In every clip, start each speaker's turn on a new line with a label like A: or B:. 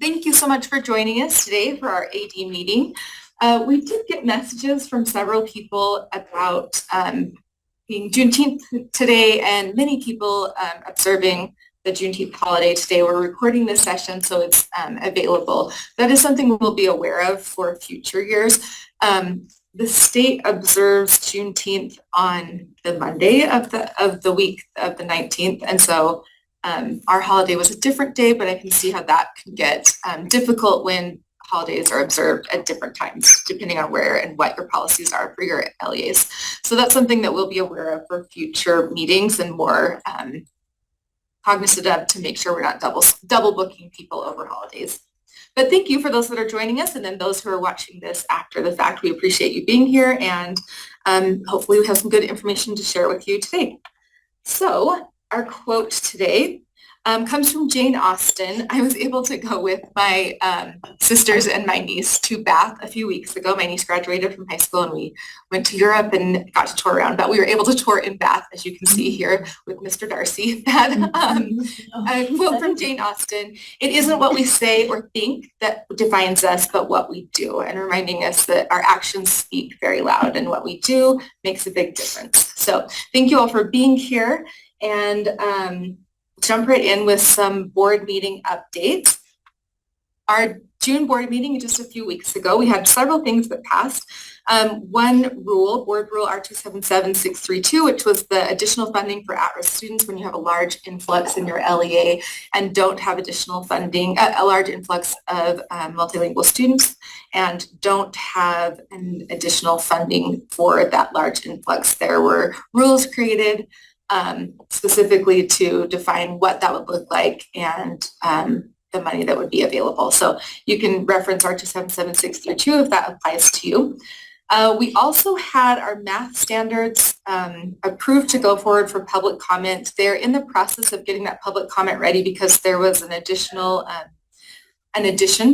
A: Thank you so much for joining us today for our AD meeting. We did get messages from several people about being Juneteenth today, and many people observing the Juneteenth holiday today. We're recording this session, so it's available. That is something we'll be aware of for future years. The state observes Juneteenth on the Monday of the week of the 19th, and so our holiday was a different day, but I can see how that can get difficult when holidays are observed at different times, depending on where and what your policies are for your LEAs. So that's something that we'll be aware of for future meetings and more cognizant of to make sure we're not double booking people over holidays. But thank you for those that are joining us, and then those who are watching this after the fact. We appreciate you being here, and hopefully we have some good information to share with you today. So our quote today comes from Jane Austen. I was able to go with my sisters and my niece to Bath a few weeks ago. My niece graduated from high school and we went to Europe and got to tour around, but we were able to tour in Bath, as you can see here with Mr. Darcy. That a quote from Jane Austen: "It isn't what we say or think that defines us, but what we do," and reminding us that our actions speak very loud and what we do makes a big difference. So thank you all for being here, and jump right in with some board meeting updates. Our June board meeting just a few weeks ago, we had several things that passed. One rule, board rule R277632, which was the additional funding for at-risk students when you have a large influx in your LEA and don't have additional funding, a large influx of multilingual students and don't have an additional funding for that large influx. There were rules created specifically to define what that would look like and the money that would be available. So you can reference R277632 if that applies to you. We also had our math standards approved to go forward for public comment. They're in the process of getting that public comment ready because there was an addition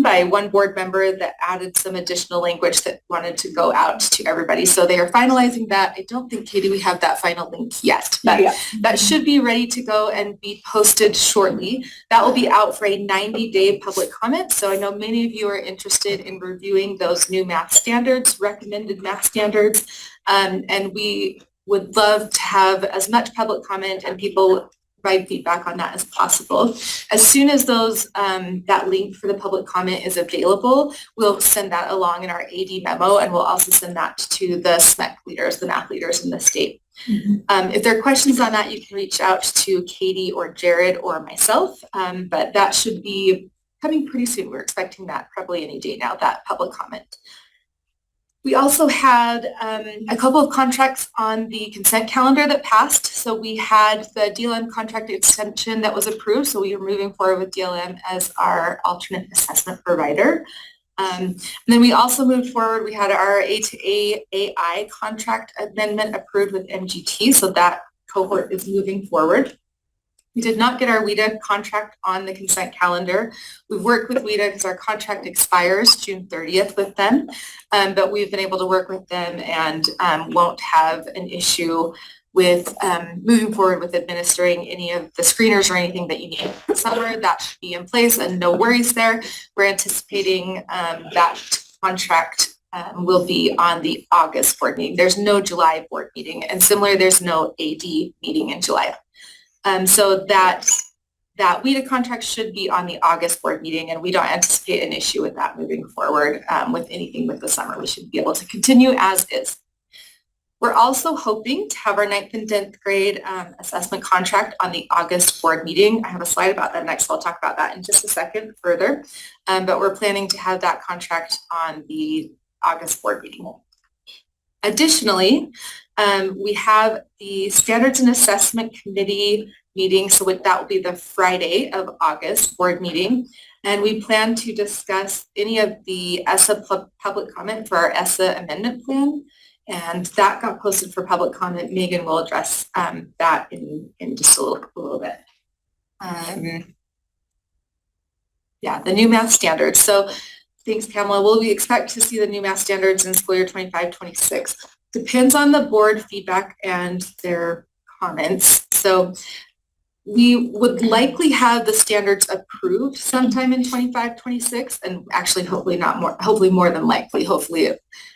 A: by one board member that added some additional language that wanted to go out to everybody. So they are finalizing that. I don't think, Katie, we have that final link yet, but that should be ready to go and be posted shortly. That will be out for a 90-day public comment. So I know many of you are interested in reviewing those new math standards, recommended math standards, and we would love to have as much public comment and people provide feedback on that as possible. As soon as those that link for the public comment is available, we'll send that along in our AD memo, and we'll also send that to the SMEC leaders, the math leaders in the state. If there are questions on that, you can reach out to Katie or Jared or myself, but that should be coming pretty soon. We're expecting that probably any day now, that public comment. We also had a couple of contracts on the consent calendar that passed. So we had the DLM contract extension that was approved. So we are moving forward with DLM as our alternate assessment provider. And then we also moved forward. We had our A2A AI contract amendment approved with MGT. So that cohort is moving forward. We did not get our WIDA contract on the consent calendar. We've worked with WIDA because our contract expires June 30th with them, but we've been able to work with them and won't have an issue with moving forward with administering any of the screeners or anything that you need this summer. That should be in place and no worries there. We're anticipating that contract will be on the August board meeting. There's no July board meeting, and similarly, there's no AD meeting in July. So that WIDA contract should be on the August board meeting, and we don't anticipate an issue with that moving forward with anything with the summer. We should be able to continue as is. We're also hoping to have our 9th and 10th grade assessment contract on the August board meeting. I have a slide about that next, so I'll talk about that in just a second further, but we're planning to have that contract on the August board meeting. Additionally, we have the Standards and Assessment Committee meeting, so that will be the Friday of August board meeting, and we plan to discuss any of the ESSA public comment for our ESSA amendment plan, and that got posted for public comment. Megan will address that in just a little bit. Yeah, the new math standards. So thanks, Pamela. Will we expect to see the new math standards in school year 25-26? Depends on the board feedback and their comments. So We would likely have the standards approved sometime in 25-26, and actually hopefully more than likely,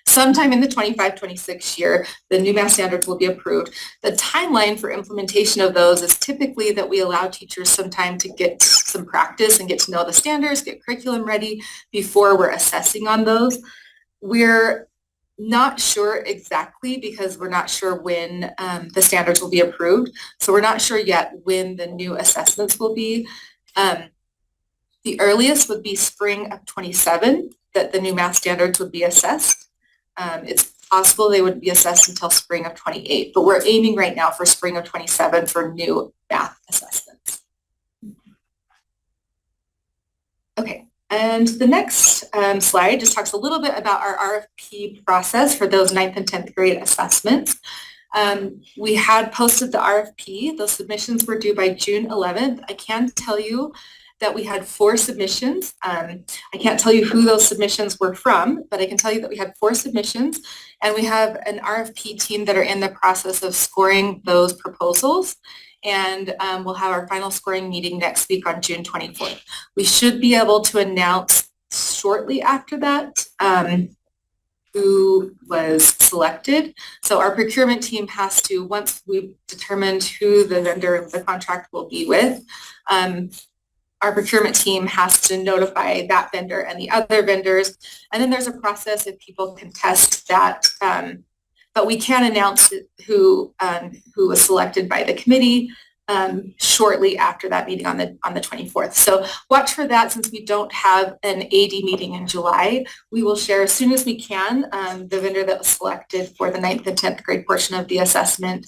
A: sometime in the 25-26 year, the new math standards will be approved. The timeline for implementation of those is typically that we allow teachers some time to get some practice and get to know the standards, get curriculum ready before we're assessing on those. We're not sure exactly because we're not sure when the standards will be approved. So we're not sure yet when the new assessments will be. The earliest would be spring of 27 that the new math standards would be assessed. It's possible they would be assessed until spring of 28, but we're aiming right now for spring of 27 for new math assessments. Okay. And the next slide just talks a little bit about our RFP process for those 9th and 10th grade assessments. We had posted the RFP. Those submissions were due by June 11th. I can tell you that we had 4 submissions. I can't tell you who those submissions were from, but I can tell you that we had 4 submissions, and we have an RFP team that are in the process of scoring those proposals. And we'll have our final scoring meeting next week on June 24th. We should be able to announce shortly after that who was selected. So our procurement team has to, once we've determined who the vendor of the contract will be with, our procurement team has to notify that vendor and the other vendors. And then there's a process if people contest that. But we can announce who was selected by the committee shortly after that meeting on the 24th. So watch for that. Since we don't have an AD meeting in July, we will share as soon as we can the vendor that was selected for the 9th and 10th grade portion of the assessment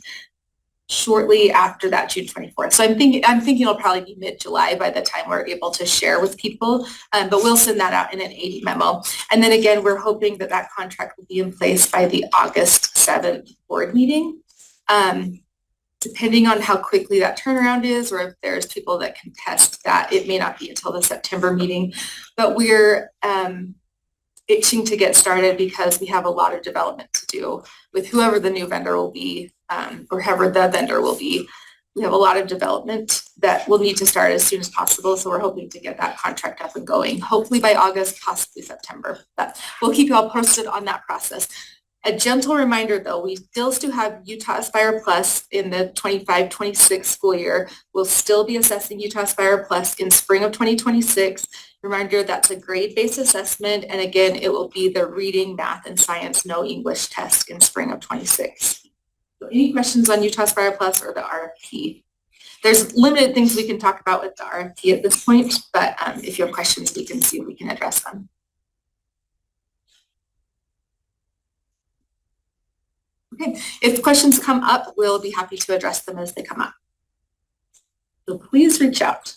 A: shortly after that June 24th. So I'm thinking it'll probably be mid-July by the time we're able to share with people, but we'll send that out in an AD memo. And then again, we're hoping that that contract will be in place by the August 7th board meeting. Depending on how quickly that turnaround is, or if there's people that contest that, it may not be until the September meeting, but we're itching to get started because we have a lot of development to do with whoever the new vendor will be, or whoever the vendor will be. We have a lot of development that we'll need to start as soon as possible, so we're hoping to get that contract up and going, hopefully by August, possibly September. But we'll keep you all posted on that process. A gentle reminder, though, we still have Utah Aspire Plus in the 25-26 school year. We'll still be assessing Utah Aspire Plus in spring of 2026. Reminder, that's a grade-based assessment, and again, it will be the reading, math, and science no English test in spring of 26. So any questions on Utah Aspire Plus or the RFP? There's limited things we can talk about with the RFP at this point, but if you have questions, we can see if we can address them. Okay, if questions come up, we'll be happy to address them as they come up. So please reach out.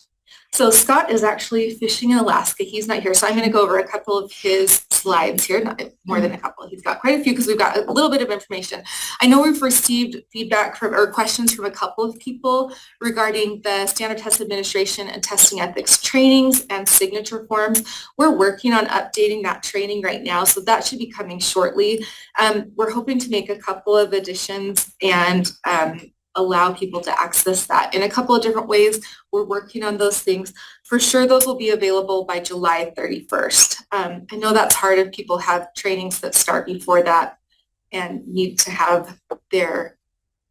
A: So Scott is actually fishing in Alaska. He's not here, so I'm going to go over a couple of his slides here, not more than a couple. He's got quite a few because we've got a little bit of information. I know we've received feedback from or questions from a couple of people regarding the Standard Test Administration and testing ethics trainings and signature forms. We're working on updating that training right now, so that should be coming shortly. We're hoping to make a couple of additions and allow people to access that in a couple of different ways. We're working on those things. For sure, those will be available by July 31st. I know that's hard if people have trainings that start before that and need to have their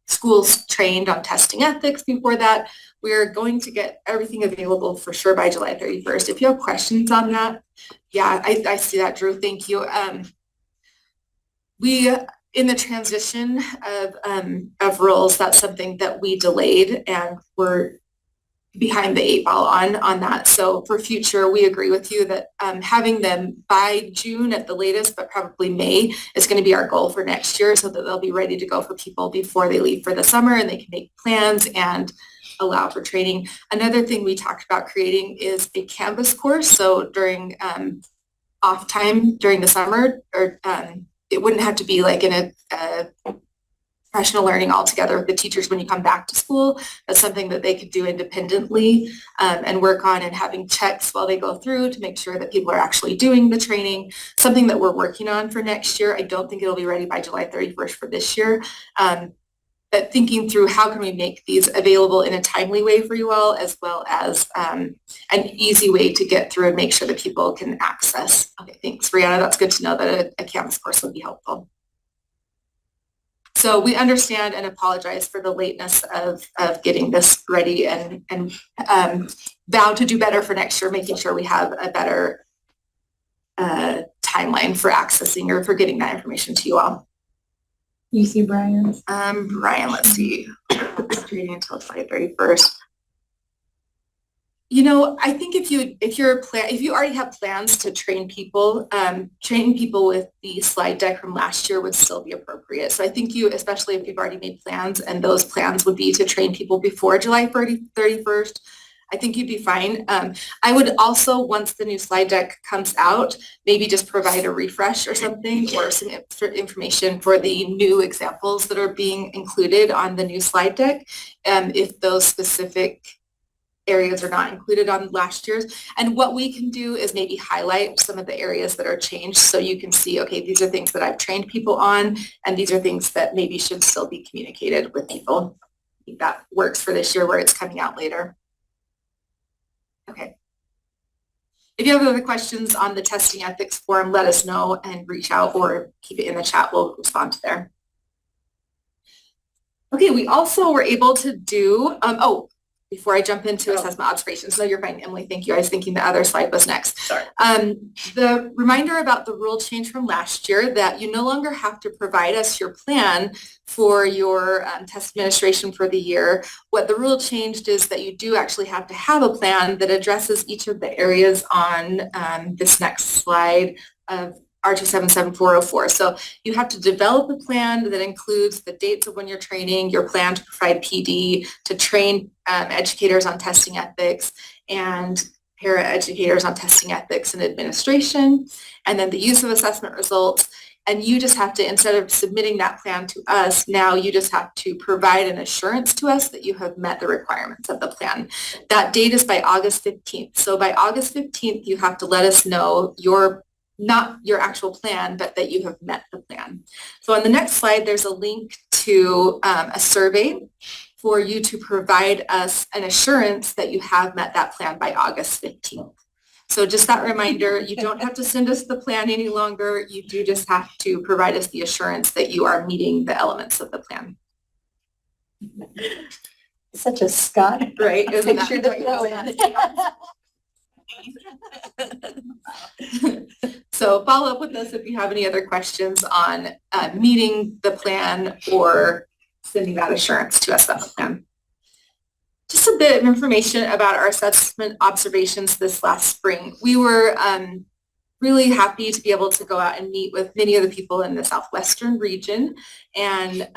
A: schools trained on testing ethics before that. We're going to get everything available for sure by July 31st. If you have questions on that, yeah, I see that, Drew. Thank you. In the transition of roles, that's something that we delayed and we're behind the 8 ball on that. So for future, we agree with you that having them by June at the latest, but probably May, is going to be our goal for next year so that they'll be ready to go for people before they leave for the summer and they can make plans and allow for training. Another thing we talked about creating is a Canvas course. So during off time during the summer, or it wouldn't have to be like in a professional learning altogether with the teachers when you come back to school. That's something that they could do independently and work on, and having checks while they go through to make sure that people are actually doing the training. Something that we're working on for next year. I don't think it'll be ready by July 31st for this year. but thinking through how can we make these available in a timely way for you all, as well as an easy way to get through and make sure that people can access. Okay, thanks, Brianna. That's good to know that a Canvas course would be helpful. So we understand and apologize for the lateness of getting this ready, and vow to do better for next year, making sure we have a better timeline for accessing or for getting that information to you all.
B: You see Brian's?
A: Brian, let's see. Training until July 31st. You know, I think if you already have plans to train people, training people with the slide deck from last year would still be appropriate. So I think especially if you've already made plans, and those plans would be to train people before July 31st, I think you'd be fine. I would also, once the new slide deck comes out, maybe just provide a refresh or something, or some information for the new examples that are being included on the new slide deck, if those specific areas are not included on last year's. And what we can do is maybe highlight some of the areas that are changed, so you can see, okay, these are things that I've trained people on, and these are things that maybe should still be communicated with people. I think that works for this year where it's coming out later. Okay. If you have other questions on the testing ethics form, let us know and reach out, or keep it in the chat. We'll respond to there. Okay, we also were able to do, before I jump into assessment observations. No, you're fine, Emily. Thank you. I was thinking the other slide was next.
C: Sorry.
A: The reminder about the rule change from last year, that you no longer have to provide us your plan for your test administration for the year. What the rule changed is that you do actually have to have a plan that addresses each of the areas on this next slide of R277404. So you have to develop a plan that includes the dates of when you're training, your plan to provide PD, to train educators on testing ethics, and para-educators on testing ethics and administration, and then the use of assessment results. And you just have to, instead of submitting that plan to us, now you just have to provide an assurance to us that you have met the requirements of the plan. That date is by August 15th. So by August 15th, you have to let us know not your actual plan, but that you have met the plan. So on the next slide, there's a link to a survey for you to provide us an assurance that you have met that plan by August 15th. So just that reminder, you don't have to send us the plan any longer. You do just have to provide us the assurance that you are meeting the elements of the plan.
B: Such a Scott.
A: Right? Isn't
B: Picture
A: that So follow up with us if you have any other questions on meeting the plan or sending that assurance to us about the plan. Just a bit of information about our assessment observations this last spring. We were really happy to be able to go out and meet with many of the people in the Southwestern region, and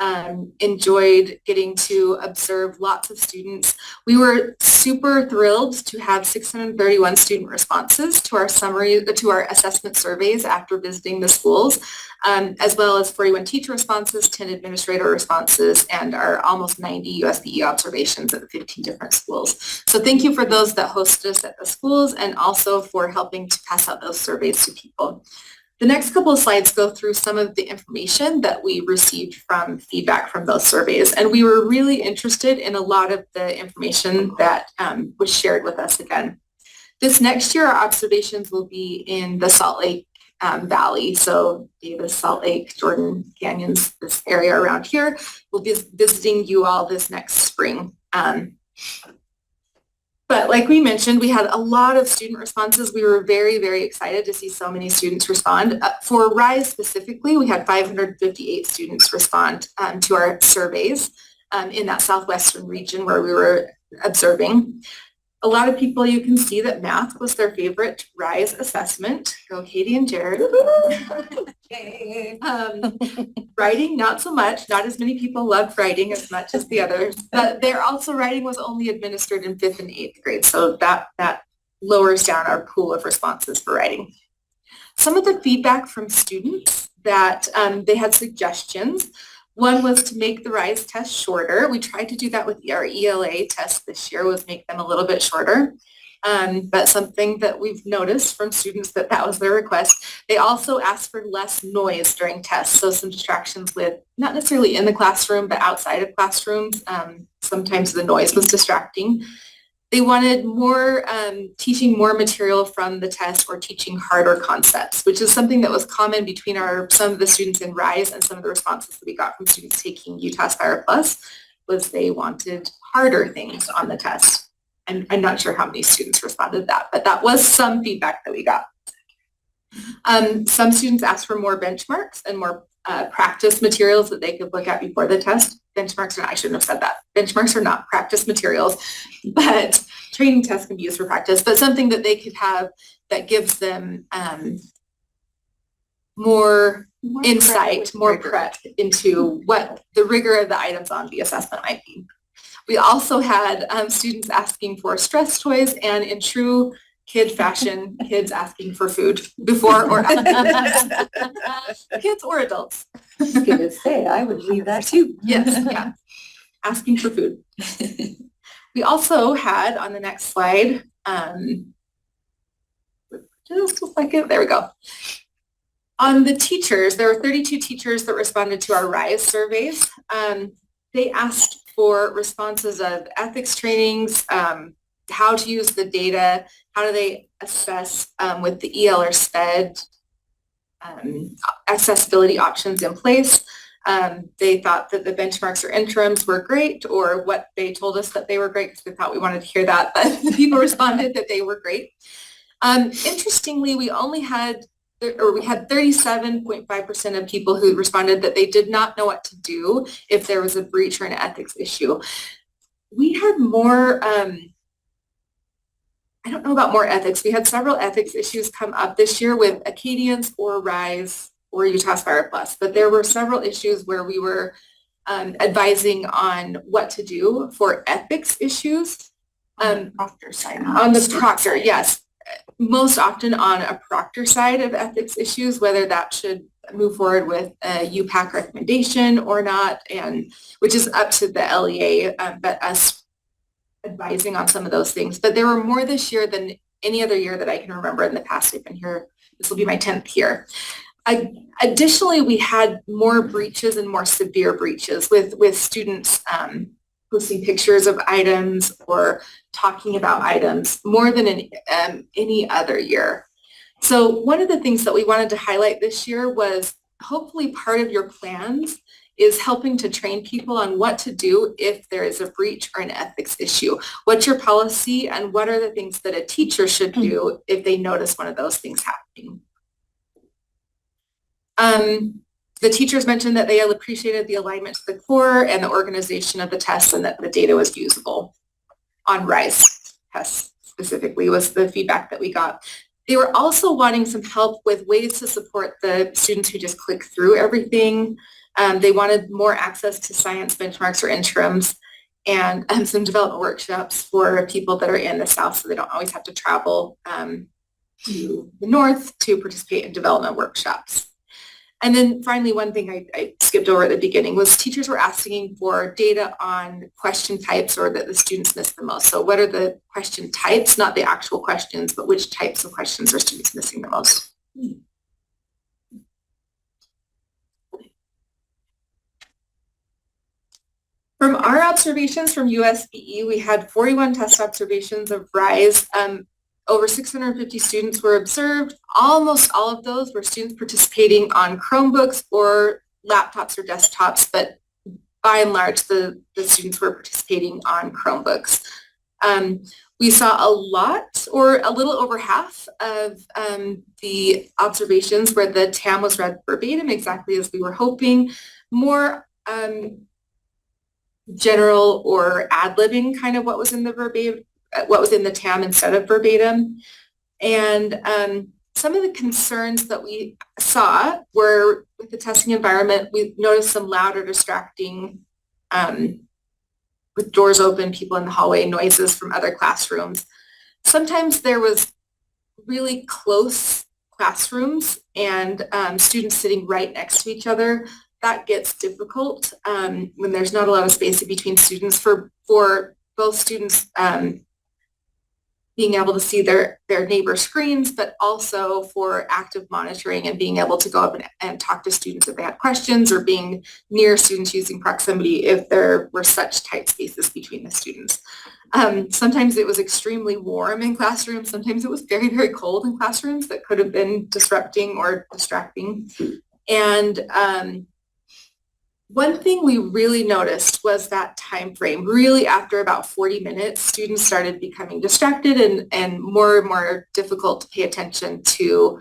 A: enjoyed getting to observe lots of students. We were super thrilled to have 631 student responses to our assessment surveys after visiting the schools, as well as 41 teacher responses, 10 administrator responses, and our almost 90 USBE observations at 15 different schools. So thank you for those that hosted us at the schools, and also for helping to pass out those surveys to people. The next couple of slides go through some of the information that we received from feedback from those surveys, and we were really interested in a lot of the information that was shared with us again. This next year, our observations will be in the Salt Lake Valley, so Davis, Salt Lake, Jordan Canyons, this area around here. We'll be visiting you all this next spring. But like we mentioned, we had a lot of student responses. We were very, very excited to see so many students respond. For RISE specifically, we had 558 students respond to our surveys in that Southwestern region where we were observing. A lot of people, you can see that math was their favorite RISE assessment. Go Katie and Jared. Writing, not so much. Not as many people loved writing as much as the others. But writing was only administered in 5th and 8th grade. So that lowers down our pool of responses for writing. Some of the feedback from students that they had suggestions. One was to make the RISE test shorter. We tried to do that with our ELA test this year, was make them a little bit shorter. but something that we've noticed from students that was their request. They also asked for less noise during tests, so some distractions with not necessarily in the classroom, but outside of classrooms. Sometimes the noise was distracting. They wanted more teaching more material from the test or teaching harder concepts, which is something that was common between some of the students in RISE and some of the responses that we got from students taking UTAS Aspire Plus was they wanted harder things on the test. And I'm not sure how many students responded to that, but that was some feedback that we got. Some students asked for more benchmarks and more practice materials that they could look at before the test. Benchmarks, I shouldn't have said that. Benchmarks are not practice materials, but training tests can be used for practice, but something that they could have that gives them more insight, more prep into what the rigor of the items on the assessment might be. We also had students asking for stress toys, and in true kid fashion, kids asking for food before or after the test. Kids or adults.
B: I was gonna say, I would leave that too.
A: Yes, yeah. Asking for food. We also had on the next slide, just a second, there we go. On the teachers, there were 32 teachers that responded to our RISE surveys. They asked for responses of ethics trainings, how to use the data, how do they assess with the EL or SPED accessibility options in place. They thought that the benchmarks or interims were great, or what they told us that they were great because they thought we wanted to hear that, but people responded that they were great. Interestingly, we had 37.5% of people who responded that they did not know what to do if there was a breach or an ethics issue. We had more, I don't know about more ethics. We had several ethics issues come up this year with Acadians or RISE or UTAS Aspire Plus, but there were several issues where we were advising on what to do for ethics issues.
B: Proctor side.
A: On the proctor, yes. Most often on a proctor side of ethics issues, whether that should move forward with a UPAC recommendation or not, and which is up to the LEA, but us advising on some of those things. But there were more this year than any other year that I can remember in the past. I've been here, this will be my 10th year. Additionally, we had more breaches and more severe breaches with students posting pictures of items or talking about items more than in any other year. So one of the things that we wanted to highlight this year was hopefully part of your plans is helping to train people on what to do if there is a breach or an ethics issue. What's your policy and what are the things that a teacher should do if they notice one of those things happening? The teachers mentioned that they appreciated the alignment to the core and the organization of the tests and that the data was usable on RISE tests specifically was the feedback that we got. They were also wanting some help with ways to support the students who just click through everything. They wanted more access to science benchmarks or interims and some development workshops for people that are in the South so they don't always have to travel to the North to participate in development workshops. And then finally, one thing I skipped over at the beginning was teachers were asking for data on question types or that the students missed the most. So what are the question types, not the actual questions, but which types of questions are students missing the most? From our observations from USBE, we had 41 test observations of RISE. Over 650 students were observed. Almost all of those were students participating on Chromebooks or laptops or desktops, but by and large, the students were participating on Chromebooks. We saw a lot, or a little over half of the observations where the TAM was read verbatim, exactly as we were hoping. More general or ad-libbing kind of what was in the verbatim, what was in the TAM instead of verbatim. And some of the concerns that we saw were with the testing environment, we noticed some loud or distracting with doors open, people in the hallway, noises from other classrooms. Sometimes there was really close classrooms and students sitting right next to each other. That gets difficult when there's not a lot of space in between students for both students being able to see their neighbor screens, but also for active monitoring and being able to go up and talk to students if they had questions, or being near students using proximity if there were such tight spaces between the students. Sometimes it was extremely warm in classrooms. Sometimes it was very, very cold in classrooms that could have been disrupting or distracting. And one thing we really noticed was that time frame. Really, after about 40 minutes, students started becoming distracted and more difficult to pay attention to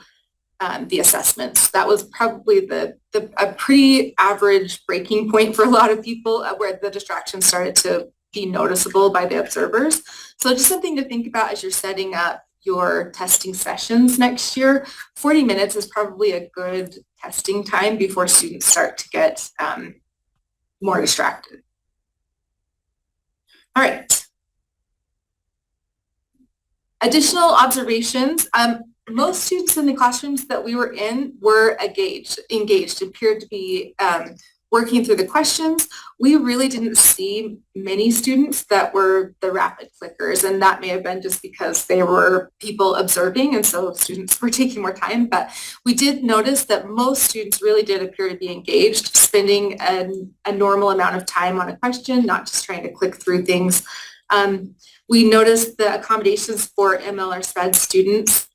A: the assessments. That was probably a pretty average breaking point for a lot of people, where the distractions started to be noticeable by the observers. So just something to think about as you're setting up your testing sessions next year. 40 minutes is probably a good testing time before students start to get more distracted. All right. Additional observations. Most students in the classrooms that we were in were engaged, appeared to be working through the questions. We really didn't see many students that were the rapid clickers, and that may have been just because there were people observing and so students were taking more time. But we did notice that most students really did appear to be engaged, spending a normal amount of time on a question, not just trying to click through things. We noticed the accommodations for ML or SPED students.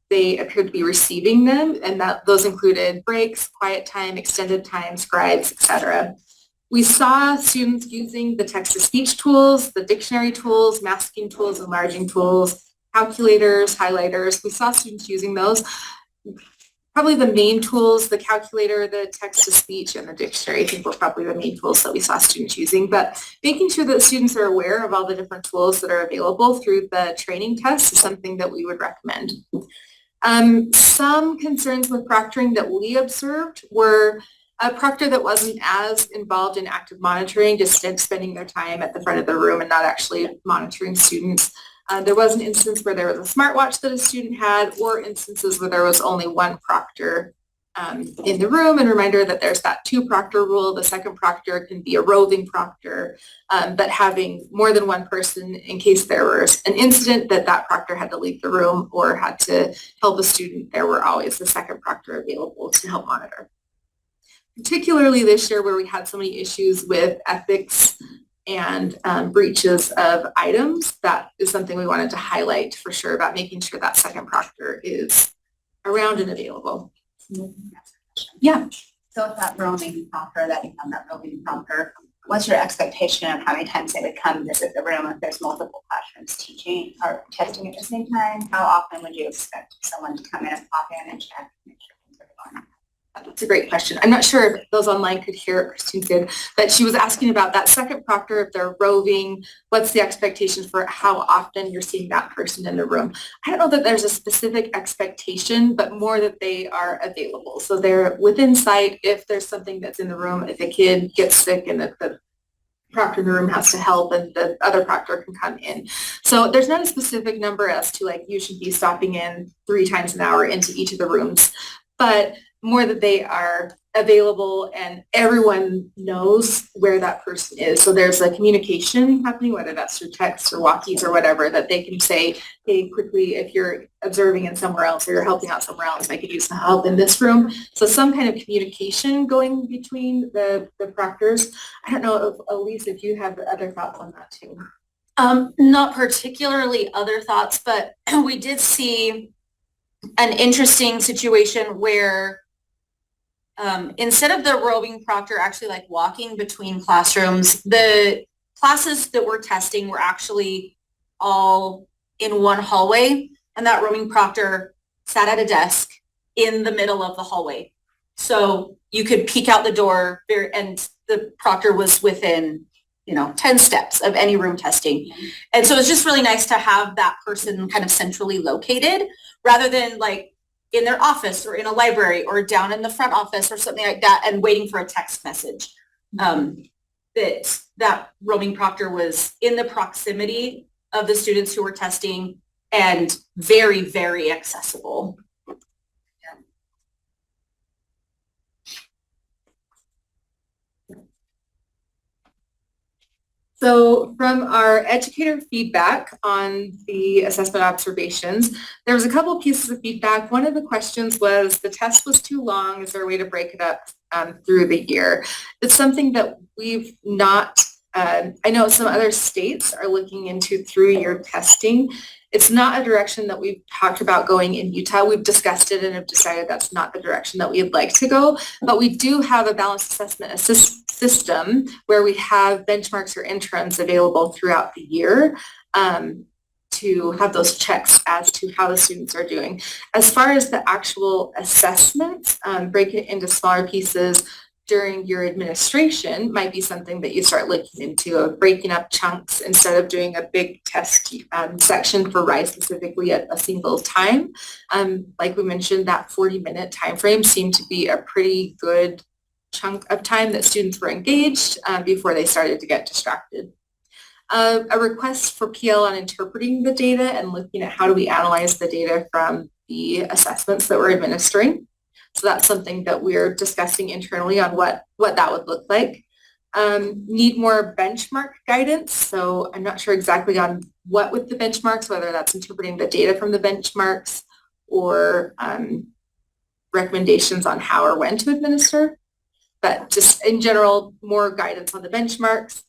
A: They appeared to be receiving them, and those included breaks, quiet time, extended time, scribes, etc. We saw students using the text-to-speech tools, the dictionary tools, masking tools, enlarging tools, calculators, highlighters. We saw students using those. Probably the main tools, the calculator, the text-to-speech, and the dictionary, I think were probably the main tools that we saw students using. But making sure that students are aware of all the different tools that are available through the training test is something that we would recommend. Some concerns with proctoring that we observed were a proctor that wasn't as involved in active monitoring, just spending their time at the front of the room and not actually monitoring students. There was an instance where there was a smartwatch that a student had, or instances where there was only one proctor in the room. And reminder that there's that 2-proctor rule. The second proctor can be a roving proctor, but having more than one person in case there was an incident that proctor had to leave the room or had to help a student, there were always the second proctor available to help monitor. Particularly this year, where we had so many issues with ethics and breaches of items, that is something we wanted to highlight for sure, about making sure that second proctor is around and available. Yeah.
C: So if that roaming prompter, what's your expectation of how many times they would come visit the room if there's multiple classrooms teaching or testing at the same time? How often would you expect someone to come in and pop in and check and make sure things are going?
A: That's a great question. I'm not sure if those online could hear it, Christine did, but she was asking about that second proctor, if they're roving, what's the expectations for how often you're seeing that person in the room? I don't know that there's a specific expectation, but more that they are available. So they're within sight if there's something that's in the room, if a kid gets sick and the proctor in the room has to help and the other proctor can come in. So there's not a specific number as to like you should be stopping in 3 times an hour into each of the rooms, but more that they are available and everyone knows where that person is. So there's a communication happening, whether that's through text or walkies or whatever, that they can say, hey, quickly, if you're observing in somewhere else or you're helping out somewhere else, I could use some help in this room. So some kind of communication going between the proctors. I don't know, if, Elise, if you have other thoughts on that too.
D: Not particularly other thoughts, but we did see an interesting situation where instead of the roving proctor actually like walking between classrooms, the classes that we're testing were actually all in one hallway, and that roving proctor sat at a desk in the middle of the hallway. So you could peek out the door and the proctor was within 10 steps of any room testing. And so it's just really nice to have that person kind of centrally located rather than like in their office or in a library or down in the front office or something like that and waiting for a text message. That roaming proctor was in the proximity of the students who were testing and very, very accessible.
A: So from our educator feedback on the assessment observations, there was a couple pieces of feedback. One of the questions was the test was too long. Is there a way to break it up through the year? It's something that we've not, I know some other states are looking into through-year testing. It's not a direction that we've talked about going in Utah. We've discussed it and have decided that's not the direction that we'd like to go, but we do have a balanced assessment system where we have benchmarks or interims available throughout the year to have those checks as to how the students are doing. As far as the actual assessments, break it into smaller pieces during your administration might be something that you start looking into, of breaking up chunks instead of doing a big test section for RISE specifically at a single time. Like we mentioned, that 40-minute time frame seemed to be a pretty good chunk of time that students were engaged before they started to get distracted. A request for PL on interpreting the data and looking at how do we analyze the data from the assessments that we're administering. So that's something that we're discussing internally on what that would look like. Need more benchmark guidance. So I'm not sure exactly on what with the benchmarks, whether that's interpreting the data from the benchmarks or recommendations on how or when to administer. But just in general, more guidance on the benchmarks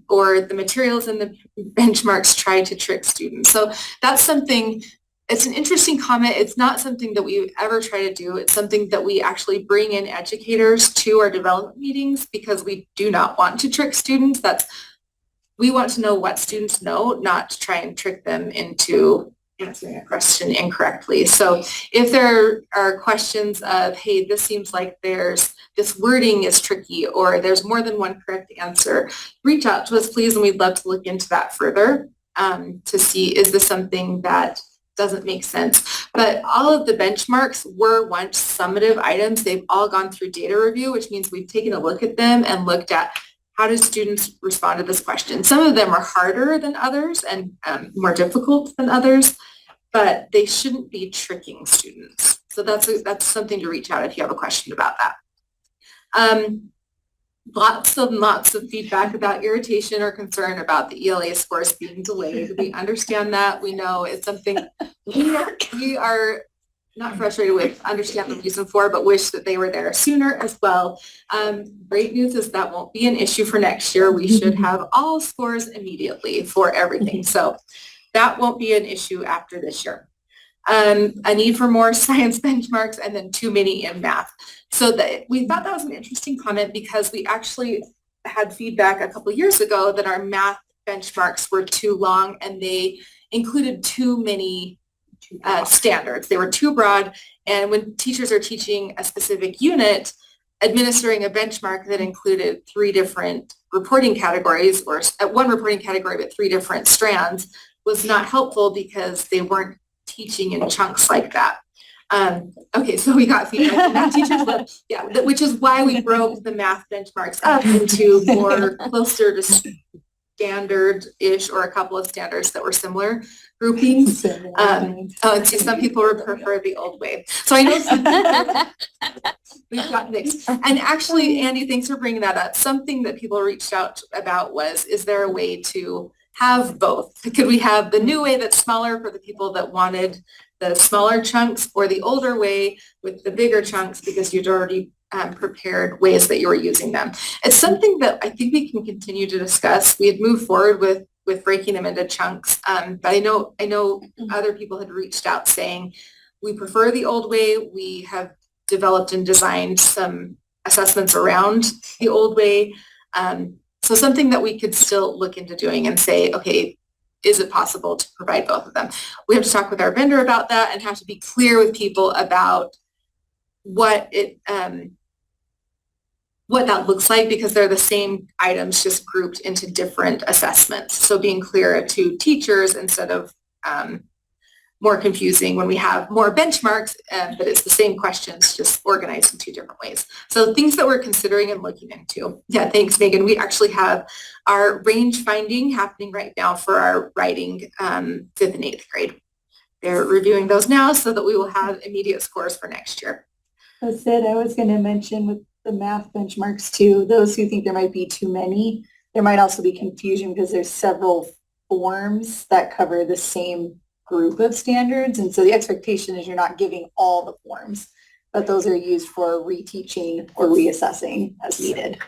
A: or the materials in the benchmarks try to trick students. So that's something. It's an interesting comment. It's not something that we ever try to do. It's something that we actually bring in educators to our development meetings because we do not want to trick students. We want to know what students know, not to try and trick them into answering a question incorrectly. So if there are questions of, hey, this seems like this wording is tricky or there's more than one correct answer, reach out to us, please, and we'd love to look into that further to see, is this something that doesn't make sense. But all of the benchmarks were once summative items. They've all gone through data review, which means we've taken a look at them and looked at how do students respond to this question. Some of them are harder than others and more difficult than others, but they shouldn't be tricking students. So that's something to reach out if you have a question about that. Lots of feedback about irritation or concern about the ELA scores being delayed. We understand that. We know it's something we are not frustrated with, understand the reason for, but wish that they were there sooner as well. Great news is that won't be an issue for next year. We should have all scores immediately for everything. So that won't be an issue after this year. A need for more science benchmarks and then too many in math. So we thought that was an interesting comment because we actually had feedback a couple of years ago that our math benchmarks were too long and they included too many standards. They were too broad, and when teachers are teaching a specific unit, administering a benchmark that included 3 different reporting categories or one reporting category but 3 different strands was not helpful because they weren't teaching in chunks like that. Okay, so we got feedback from math teachers, which is why we broke the math benchmarks up into more closer to standard-ish or a couple of standards that were similar groupings. Some people would prefer the old way. So I know we've got mixed. And actually, Andy, thanks for bringing that up. Something that people reached out about was, is there a way to have both? Could we have the new way that's smaller for the people that wanted the smaller chunks, or the older way with the bigger chunks because you'd already prepared ways that you were using them? It's something that I think we can continue to discuss. We had moved forward with breaking them into chunks, but I know other people had reached out saying we prefer the old way. We have developed and designed some assessments around the old way. So something that we could still look into doing and say, okay, is it possible to provide both of them? We have to talk with our vendor about that and have to be clear with people about what that looks like, because they're the same items just grouped into different assessments. So being clear to teachers instead of more confusing when we have more benchmarks, but it's the same questions just organized in 2 different ways. So things that we're considering and looking into. Yeah, thanks, Megan. We actually have our range finding happening right now for our writing 5th and 8th grade. They're reviewing those now so that we will have immediate scores for next year.
E: Sid, I was going to mention with the math benchmarks too, those who think there might be too many, there might also be confusion because there's several forms that cover the same group of standards. And so the expectation is you're not giving all the forms, but those are used for reteaching or reassessing as needed.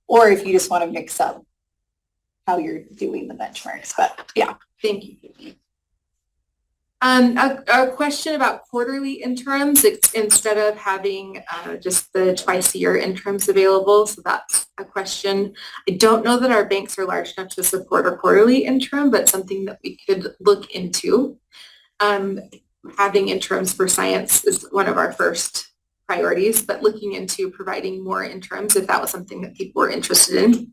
E: Or if you just want to mix up how you're doing the benchmarks, but yeah.
A: Thank you. A question about quarterly interims, it's instead of having just the twice a year interims available. So that's a question. I don't know that our banks are large enough to support a quarterly interim, but something that we could look into. Having interims for science is one of our first priorities, but looking into providing more interims if that was something that people were interested in.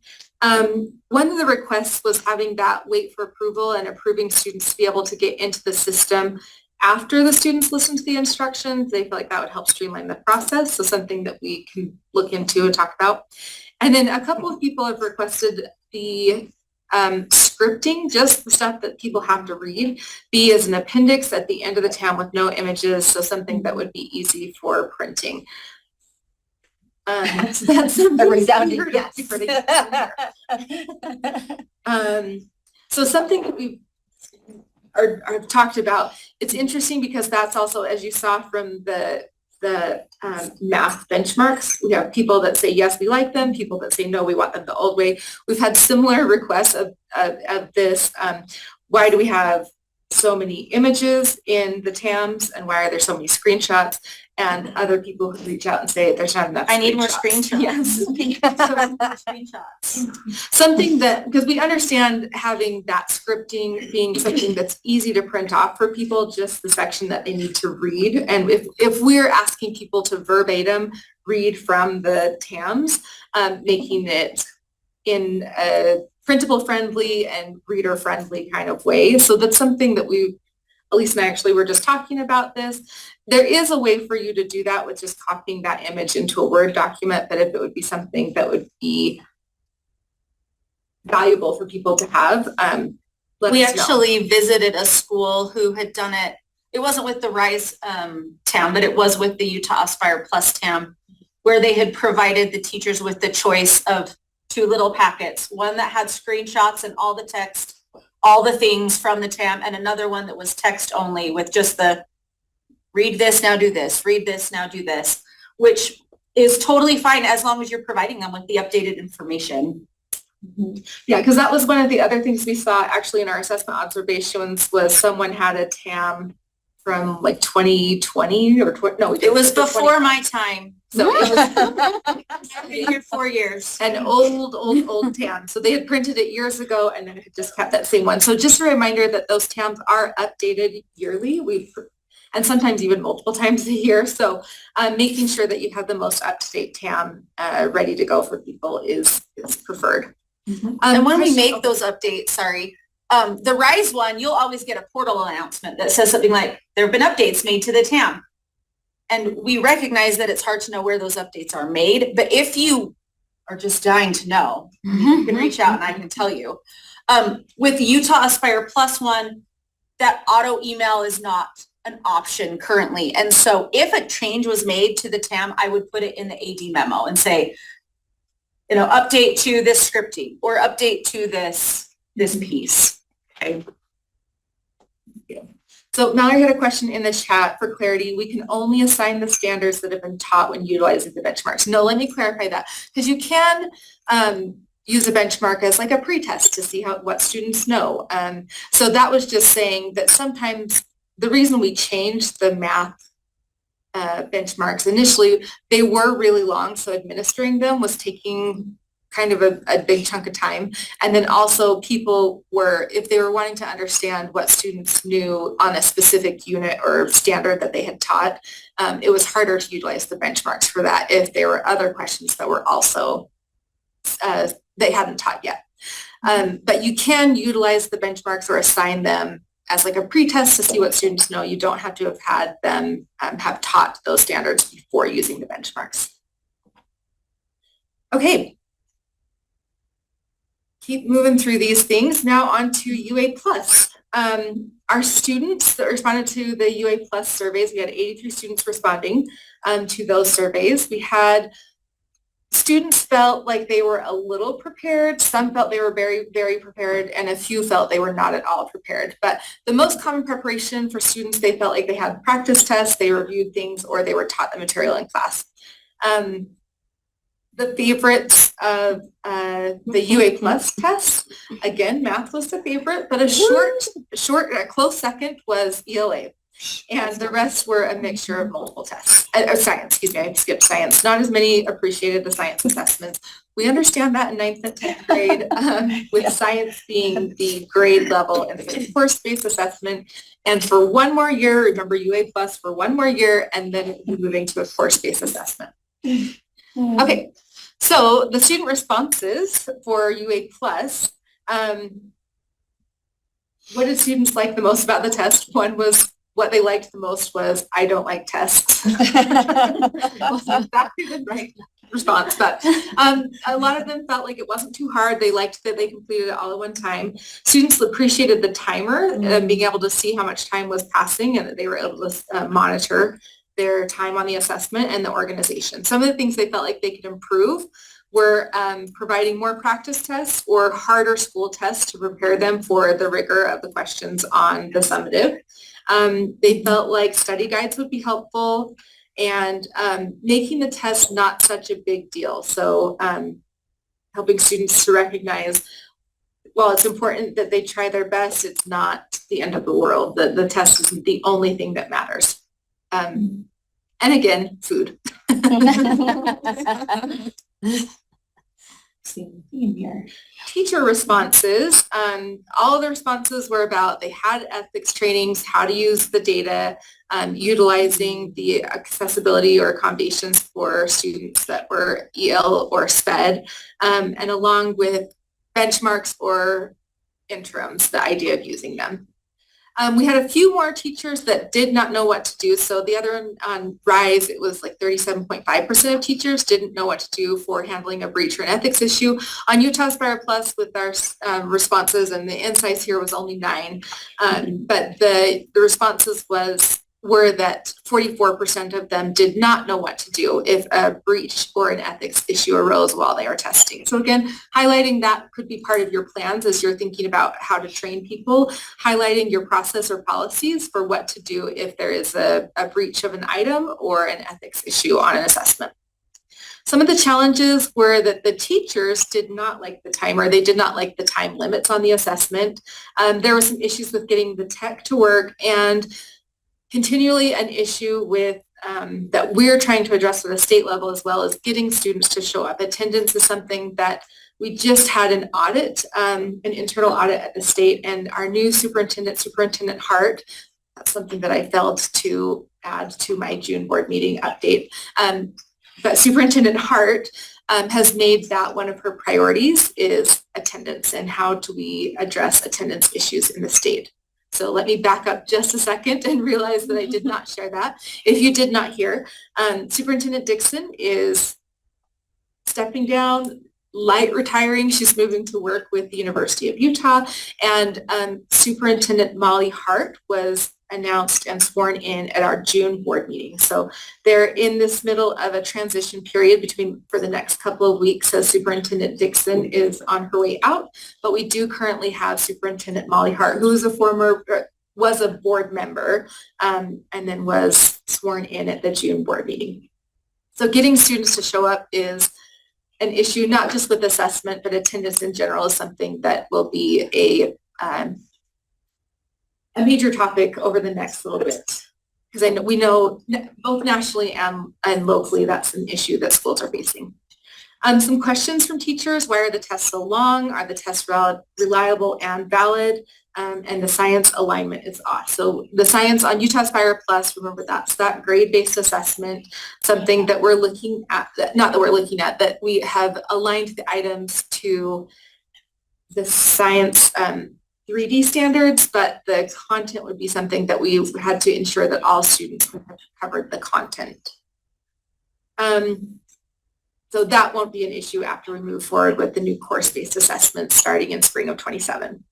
A: One of the requests was having that wait for approval and approving students to be able to get into the system after the students listen to the instructions. They feel like that would help streamline the process. So something that we can look into and talk about. And then a couple of people have requested the scripting, just the stuff that people have to read, be as an appendix at the end of the TAM with no images. So something that would be easy for printing. So that's
E: A resounding yes.
A: So something that we are talked about, it's interesting because that's also, as you saw from the math benchmarks, we have people that say, yes, we like them, people that say, no, we want them the old way. We've had similar requests of this. Why do we have so many images in the TAMs and why are there so many screenshots? And other people who reach out and say there's not enough.
D: I need more screenshots.
A: Yes.
D: Screenshots.
A: Something that, because we understand having that scripting being something that's easy to print off for people, just the section that they need to read. And if we're asking people to verbatim read from the TAMs, making it in a printable friendly and reader friendly kind of way. So that's something that Elise and I actually were just talking about this. There is a way for you to do that with just copying that image into a Word document, but if it would be something that would be valuable for people to have,
D: We actually visited a school who had done it. It wasn't with the RISE TAM, but it was with the Utah Aspire Plus TAM, where they had provided the teachers with the choice of 2 little packets, one that had screenshots and all the text, all the things from the TAM, and another one that was text only with just the read this, now do this, read this, now do this, which is totally fine as long as you're providing them with the updated information.
A: Yeah, because that was one of the other things we saw actually in our assessment observations was someone had a TAM from like 2020 or no,
D: It was before my time.
A: So it was
D: I've been here 4 years.
A: an old TAM. So they had printed it years ago and then had just kept that same one. So just a reminder that those TAMs are updated yearly. And sometimes even multiple times a year. So making sure that you have the most up-to-date TAM ready to go for people is preferred.
D: And when we make those updates, the RISE one, you'll always get a portal announcement that says something like, there have been updates made to the TAM. And we recognize that it's hard to know where those updates are made, but if you are just dying to know, you can reach out and I can tell you. With Utah Aspire Plus one, that auto email is not an option currently. And so if a change was made to the TAM, I would put it in the AD memo and say, update to this scripting or update to this piece. Okay.
A: So Mallory had a question in the chat for clarity. We can only assign the standards that have been taught when utilizing the benchmarks. No, let me clarify that because you can use a benchmark as like a pretest to see what students know. So that was just saying that sometimes the reason we changed the math benchmarks initially, they were really long. So administering them was taking kind of a big chunk of time. And then also people if they were wanting to understand what students knew on a specific unit or standard that they had taught, it was harder to utilize the benchmarks for that if there were other questions that were also, they hadn't taught yet. But you can utilize the benchmarks or assign them as like a pretest to see what students know. You don't have to have had them have taught those standards before using the benchmarks. Okay. Keep moving through these things. Now on to UA Plus. Our students that responded to the UA Plus surveys, we had 83 students responding to those surveys. We had Students felt like they were a little prepared. Some felt they were very, very prepared, and a few felt they were not at all prepared. But the most common preparation for students, they felt like they had practice tests, they reviewed things, or they were taught the material in class. The favorites of the UA Plus test, again, math was the favorite, but a close second was ELA. And the rest were a mixture of multiple tests. Science, excuse me, I skipped science. Not as many appreciated the science assessments. We understand that in 9th and 10th grade, with science being the grade level and the course-based assessment. And for one more year, remember UA Plus for one more year, and then moving to a course-based assessment. Okay, so the student responses for UA Plus, what did students like the most about the test? What they liked the most was, I don't like tests. Wasn't exactly the right response, but a lot of them felt like it wasn't too hard. They liked that they completed it all at one time. Students appreciated the timer and being able to see how much time was passing, and that they were able to monitor their time on the assessment and the organization. Some of the things they felt like they could improve were providing more practice tests or harder school tests to prepare them for the rigor of the questions on the summative. They felt like study guides would be helpful, and making the test not such a big deal. So helping students to recognize, while it's important that they try their best, it's not the end of the world. The test isn't the only thing that matters. And again, food.
E: Same theme here.
A: Teacher responses, all of the responses were about they had ethics trainings, how to use the data, utilizing the accessibility or accommodations for students that were EL or SPED, and along with benchmarks or interims, the idea of using them. We had a few more teachers that did not know what to do. So the other on RISE, it was like 37.5% of teachers didn't know what to do for handling a breach or an ethics issue. On Utah Aspire Plus, with our responses, and the insights here was only 9, but the responses were that 44% of them did not know what to do if a breach or an ethics issue arose while they were testing. So again, highlighting that could be part of your plans as you're thinking about how to train people, highlighting your process or policies for what to do if there is a breach of an item or an ethics issue on an assessment. Some of the challenges were that the teachers did not like the timer. They did not like the time limits on the assessment. There were some issues with getting the tech to work, and continually an issue with that we're trying to address at the state level, as well as getting students to show up. Attendance is something that we just had an audit, an internal audit at the state, and our new Superintendent Hart, that's something that I failed to add to my June board meeting update. But Superintendent Hart has made that one of her priorities is attendance, and how do we address attendance issues in the state. So let me back up just a second and realize that I did not share that. If you did not hear, Superintendent Dixon is stepping down, light retiring. She's moving to work with the University of Utah, and Superintendent Molly Hart was announced and sworn in at our June board meeting. So they're in this middle of a transition period for the next couple of weeks, as Superintendent Dixon is on her way out. But we do currently have Superintendent Molly Hart, who is was a board member, and then was sworn in at the June board meeting. So getting students to show up is an issue, not just with assessment, but attendance in general is something that will be a major topic over the next little bit, because we know both nationally and locally that's an issue that schools are facing. Some questions from teachers: why are the tests so long? Are the tests reliable and valid? And the science alignment is off. So the science on Utah Aspire Plus, remember that's that grade-based assessment, something that we're looking at, that we have aligned the items to the science 3D standards, but the content would be something that we had to ensure that all students covered the content. So that won't be an issue after we move forward with the new course-based assessments starting in spring of 27.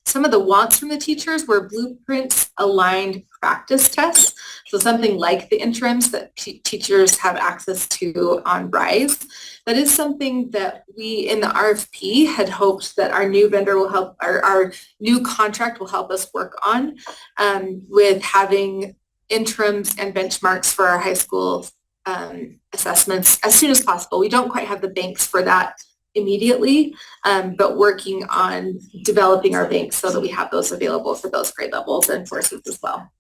A: some of the wants from the teachers were blueprints aligned practice tests. So something like the interims that teachers have access to on RISE. That is something that we in the RFP had hoped that our new vendor will help, our new contract will help us work on with having interims and benchmarks for our high school assessments as soon as possible. We don't quite have the banks for that immediately, but working on developing our banks so that we have those available for those grade levels and courses as well.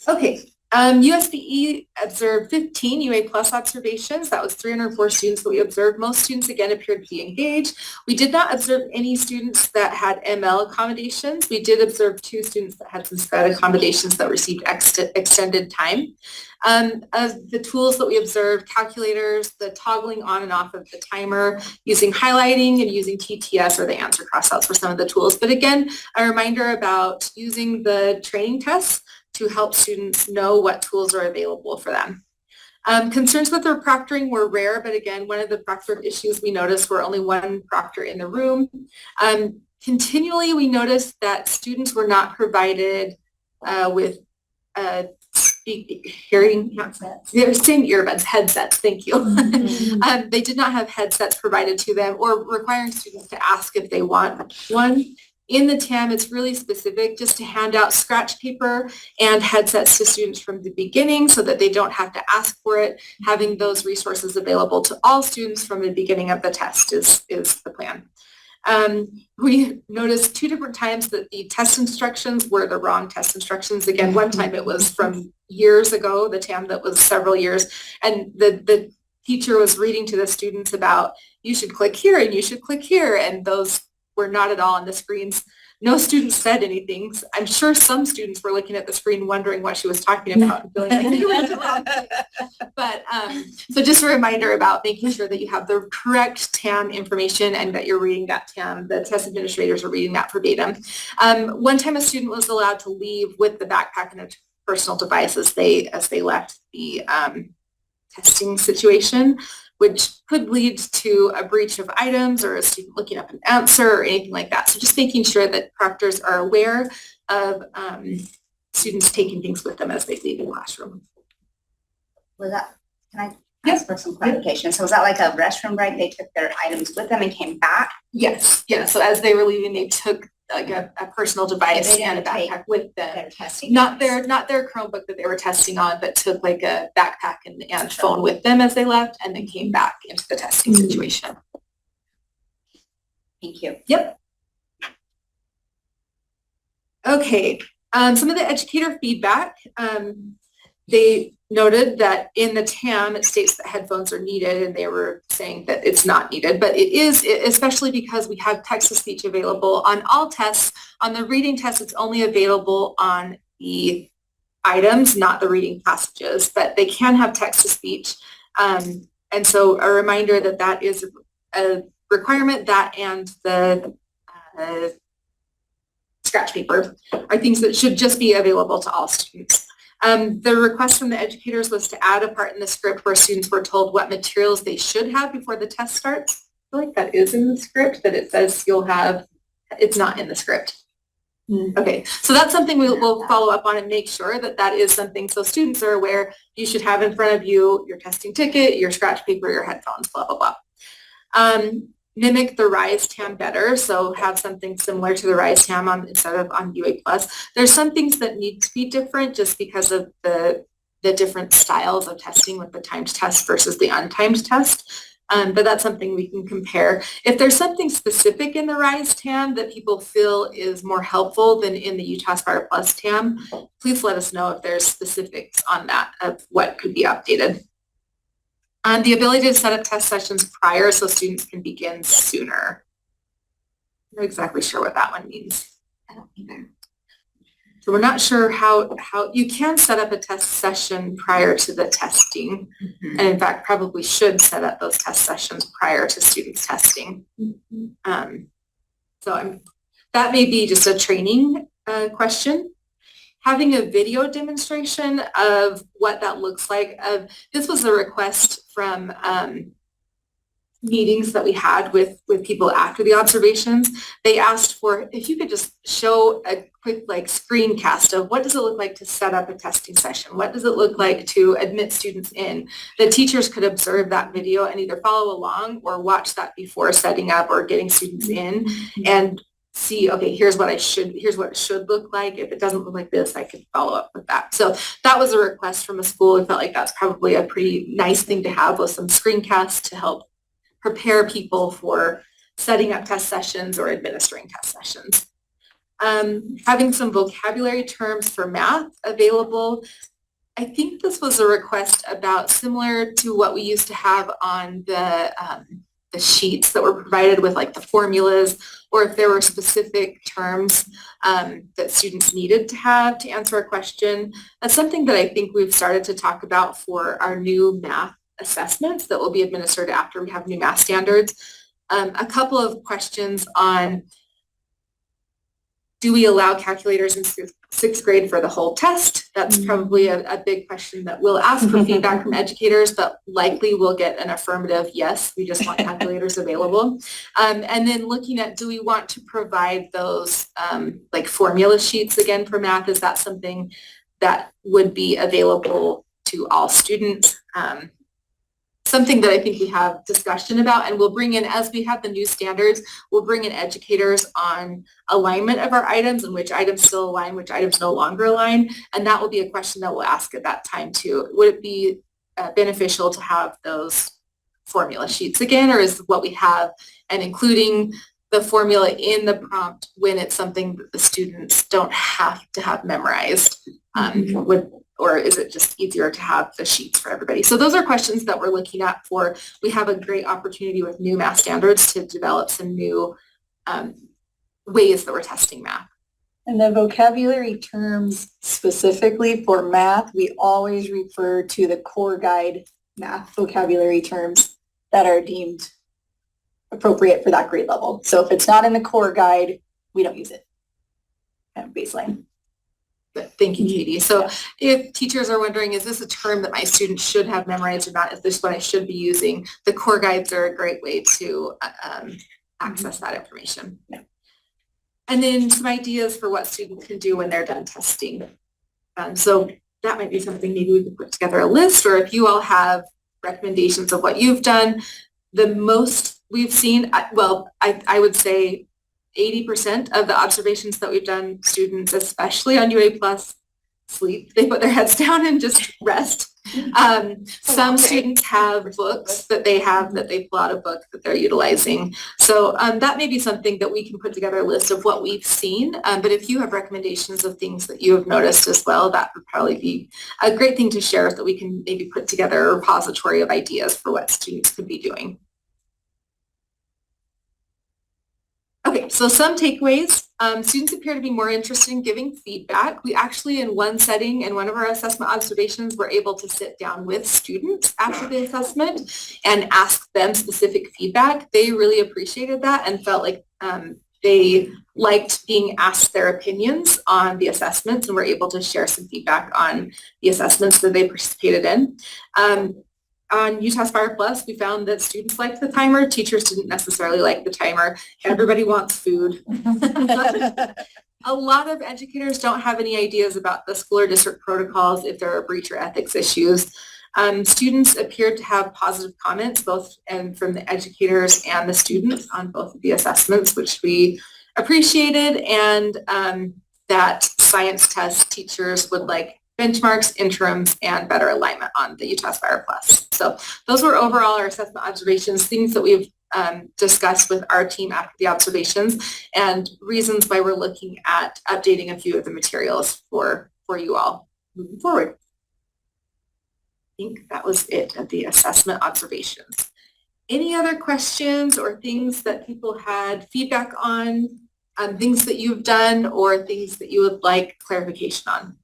A: Okay, USBE observed 15 UA plus observations. That was 304 students that we observed. Most students, again, appeared to be engaged. We did not observe any students that had ML accommodations. We did observe 2 students that had some SPED accommodations that received extended time. Of the tools that we observed, calculators, the toggling on and off of the timer, using highlighting and using TTS or the answer crossouts for some of the tools. But again, a reminder about using the training tests to help students know what tools are available for them. Concerns with their proctoring were rare, but again, one of the proctored issues we noticed were only 1 proctor in the room. Continually, we noticed that students were not provided with hearing headsets. They were saying earbuds, headsets, thank you. They did not have headsets provided to them or requiring students to ask if they want one. In the TAM, it's really specific just to hand out scratch paper and headsets to students from the beginning so that they don't have to ask for it. Having those resources available to all students from the beginning of the test is the plan. We noticed 2 different times that the test instructions were the wrong test instructions. Again, one time it was from years ago, the TAM that was several years, and the teacher was reading to the students about you should click here and you should click here, and those were not at all on the screens. No students said anything. I'm sure some students were looking at the screen wondering what she was talking about and feeling like they were in the wrong thing. But so just a reminder about making sure that you have the correct TAM information and that you're reading that TAM. The test administrators are reading that verbatim. One time a student was allowed to leave with the backpack and a personal device as they left the testing situation, which could lead to a breach of items or a student looking up an answer or anything like that. So just making sure that proctors are aware of students taking things with them as they leave the classroom.
C: Was that, can I ask for some clarification? So was that like a restroom break? They took their items with them and came back?
A: Yes, yeah. So as they were leaving, they took like a personal device
C: They
A: and a
C: didn't
A: backpack with them.
C: Their testing.
A: Not their Chromebook that they were testing on, but took like a backpack and phone with them as they left and then came back into the testing situation.
C: Thank you.
A: Yep. Okay, some of the educator feedback, they noted that in the TAM, it states that headphones are needed, and they were saying that it's not needed, but it is, especially because we have text-to-speech available on all tests. On the reading test, it's only available on the items, not the reading passages, but they can have text-to-speech. And so a reminder that that is a requirement, that and the scratch paper are things that should just be available to all students. The request from the educators was to add a part in the script where students were told what materials they should have before the test starts. I feel like that is in the script, that it says you'll have, it's not in the script. Okay, so that's something we'll follow up on and make sure that that is something so students are aware you should have in front of you your testing ticket, your scratch paper, your headphones, blah, blah, blah. Mimic the RISE TAM better, so have something similar to the RISE TAM instead of on UA+. There's some things that need to be different just because of the different styles of testing with the timed test versus the untimed test. But that's something we can compare. If there's something specific in the RISE TAM that people feel is more helpful than in the Utah Aspire Plus TAM, please let us know if there's specifics on that of what could be updated. The ability to set up test sessions prior so students can begin sooner. I'm not exactly sure what that one means. I don't either. So we're not sure how you can set up a test session prior to the testing, and in fact probably should set up those test sessions prior to students testing. That may be just a training question. Having a video demonstration of what that looks like. This was a request from meetings that we had with people after the observations, they asked for if you could just show a quick like screencast of what does it look like to set up a testing session? What does it look like to admit students in? The teachers could observe that video and either follow along or watch that before setting up or getting students in and see, okay, here's what it should look like. If it doesn't look like this, I could follow up with that. So that was a request from a school. We felt like that's probably a pretty nice thing to have with some screencasts to help prepare people for setting up test sessions or administering test sessions. Having some vocabulary terms for math available. I think this was a request about similar to what we used to have on the sheets that were provided with like the formulas, or if there were specific terms that students needed to have to answer a question. That's something that I think we've started to talk about for our new math assessments that will be administered after we have new math standards. A couple of questions on, do we allow calculators in sixth grade for the whole test? That's probably a big question that we'll ask for feedback from educators, but likely we'll get an affirmative yes, we just want calculators available. And then looking at, do we want to provide those like formula sheets again for math? Is that something that would be available to all students? Something that I think we have discussion about, and we'll bring in, as we have the new standards, we'll bring in educators on alignment of our items and which items still align, which items no longer align. And that will be a question that we'll ask at that time too. Would it be beneficial to have those formula sheets again, or is what we have and including the formula in the prompt when it's something that the students don't have to have memorized? Or is it just easier to have the sheets for everybody? So those are questions that we're looking at for. We have a great opportunity with new math standards to develop some new ways that we're testing math.
E: And the vocabulary terms specifically for math, we always refer to the core guide math vocabulary terms that are deemed appropriate for that grade level. So if it's not in the core guide, we don't use it. Kind of baseline.
A: Thank you, Katie. So if teachers are wondering, is this a term that my students should have memorized or not? Is this what I should be using? The core guides are a great way to access that information. Yeah. And then some ideas for what students can do when they're done testing. So that might be something maybe we could put together a list, or if you all have recommendations of what you've done. The most we've seen, well, I would say 80% of the observations that we've done, students, especially on UA Plus, sleep. They put their heads down and just rest. Some students have books that they pull out a book that they're utilizing. So that may be something that we can put together a list of what we've seen. But if you have recommendations of things that you have noticed as well, that would probably be a great thing to share so that we can maybe put together a repository of ideas for what students could be doing. Okay, so some takeaways. Students appear to be more interested in giving feedback. We actually, in one setting, in one of our assessment observations, were able to sit down with students after the assessment and ask them specific feedback. They really appreciated that and felt like they liked being asked their opinions on the assessments and were able to share some feedback on the assessments that they participated in. On UTaskFire Plus, we found that students liked the timer. Teachers didn't necessarily like the timer. Everybody wants food. A lot of educators don't have any ideas about the school or district protocols if there are breach or ethics issues. Students appeared to have positive comments both from the educators and the students on both of the assessments, which we appreciated, and that science test teachers would like benchmarks, interims, and better alignment on the UTaskFire Plus. So those were overall our assessment observations, things that we've discussed with our team after the observations, and reasons why we're looking at updating a few of the materials for you all moving forward. I think that was it at the assessment observations. Any other questions or things that people had feedback on, things that you've done or things that you would like clarification on?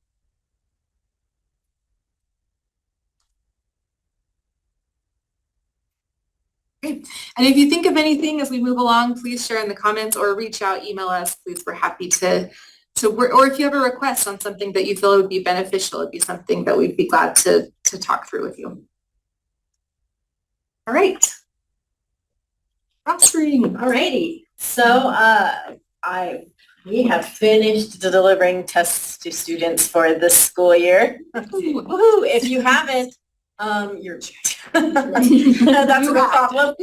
A: Great. And if you think of anything as we move along, please share in the comments or reach out, email us. Please, we're happy to work. Or if you have a request on something that you feel would be beneficial, it'd be something that we'd be glad to talk through with you. All right. Rostering.
F: Alrighty, so we have finished delivering tests to students for this school year. Woohoo! If you haven't, you're that's a good problem.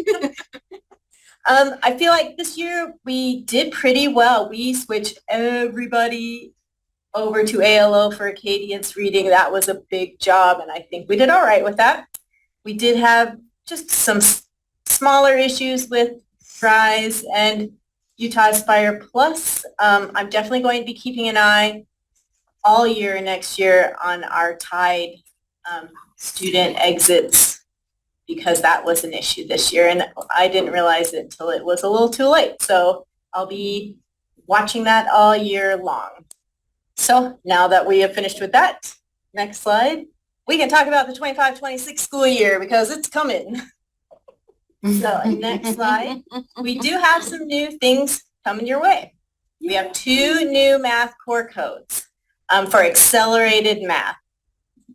F: I feel like this year we did pretty well. We switched everybody over to ALO for Acadience reading. That was a big job, and I think we did all right with that. We did have just some smaller issues with RISE and Utah Aspire Plus. I'm definitely going to be keeping an eye all year next year on our TIDE student exits, because that was an issue this year, and I didn't realize it until it was a little too late. So I'll be watching that all year long. So now that we have finished with that, next slide, we can talk about the 25-26 school year because it's coming. So next slide, we do have some new things coming your way. We have 2 new math core codes for accelerated math.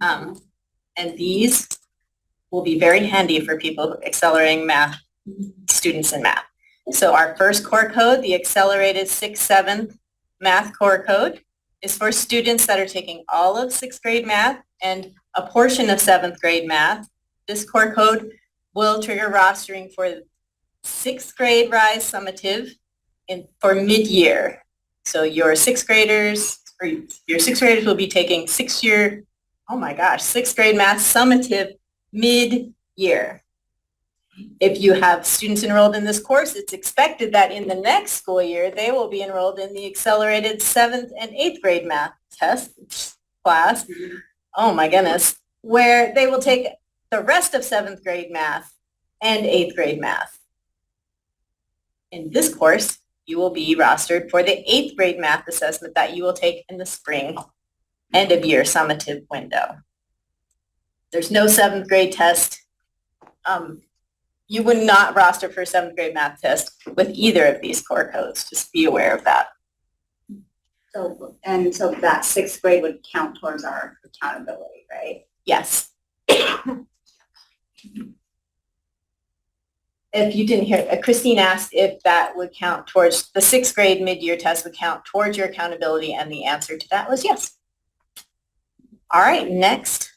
F: And these will be very handy for people accelerating math, students in math. So our first core code, the accelerated 6th, 7th math core code, is for students that are taking all of 6th grade math and a portion of 7th grade math. This core code will trigger rostering for 6th grade RISE summative for mid-year. So your 6th graders will be taking 6th grade math summative mid-year. If you have students enrolled in this course, it's expected that in the next school year, they will be enrolled in the accelerated 7th and 8th grade math test class. Oh my goodness, where they will take the rest of 7th grade math and 8th grade math. In this course, you will be rostered for the 8th grade math assessment that you will take in the spring end of year summative window. There's no 7th grade test. You would not roster for a 7th grade math test with either of these core codes. Just be aware of that.
C: So that 6th grade would count towards our accountability, right?
F: Yes. If you didn't hear, Christine asked if that would count towards, the 6th grade mid-year test would count towards your accountability, and the answer to that was yes. All right, next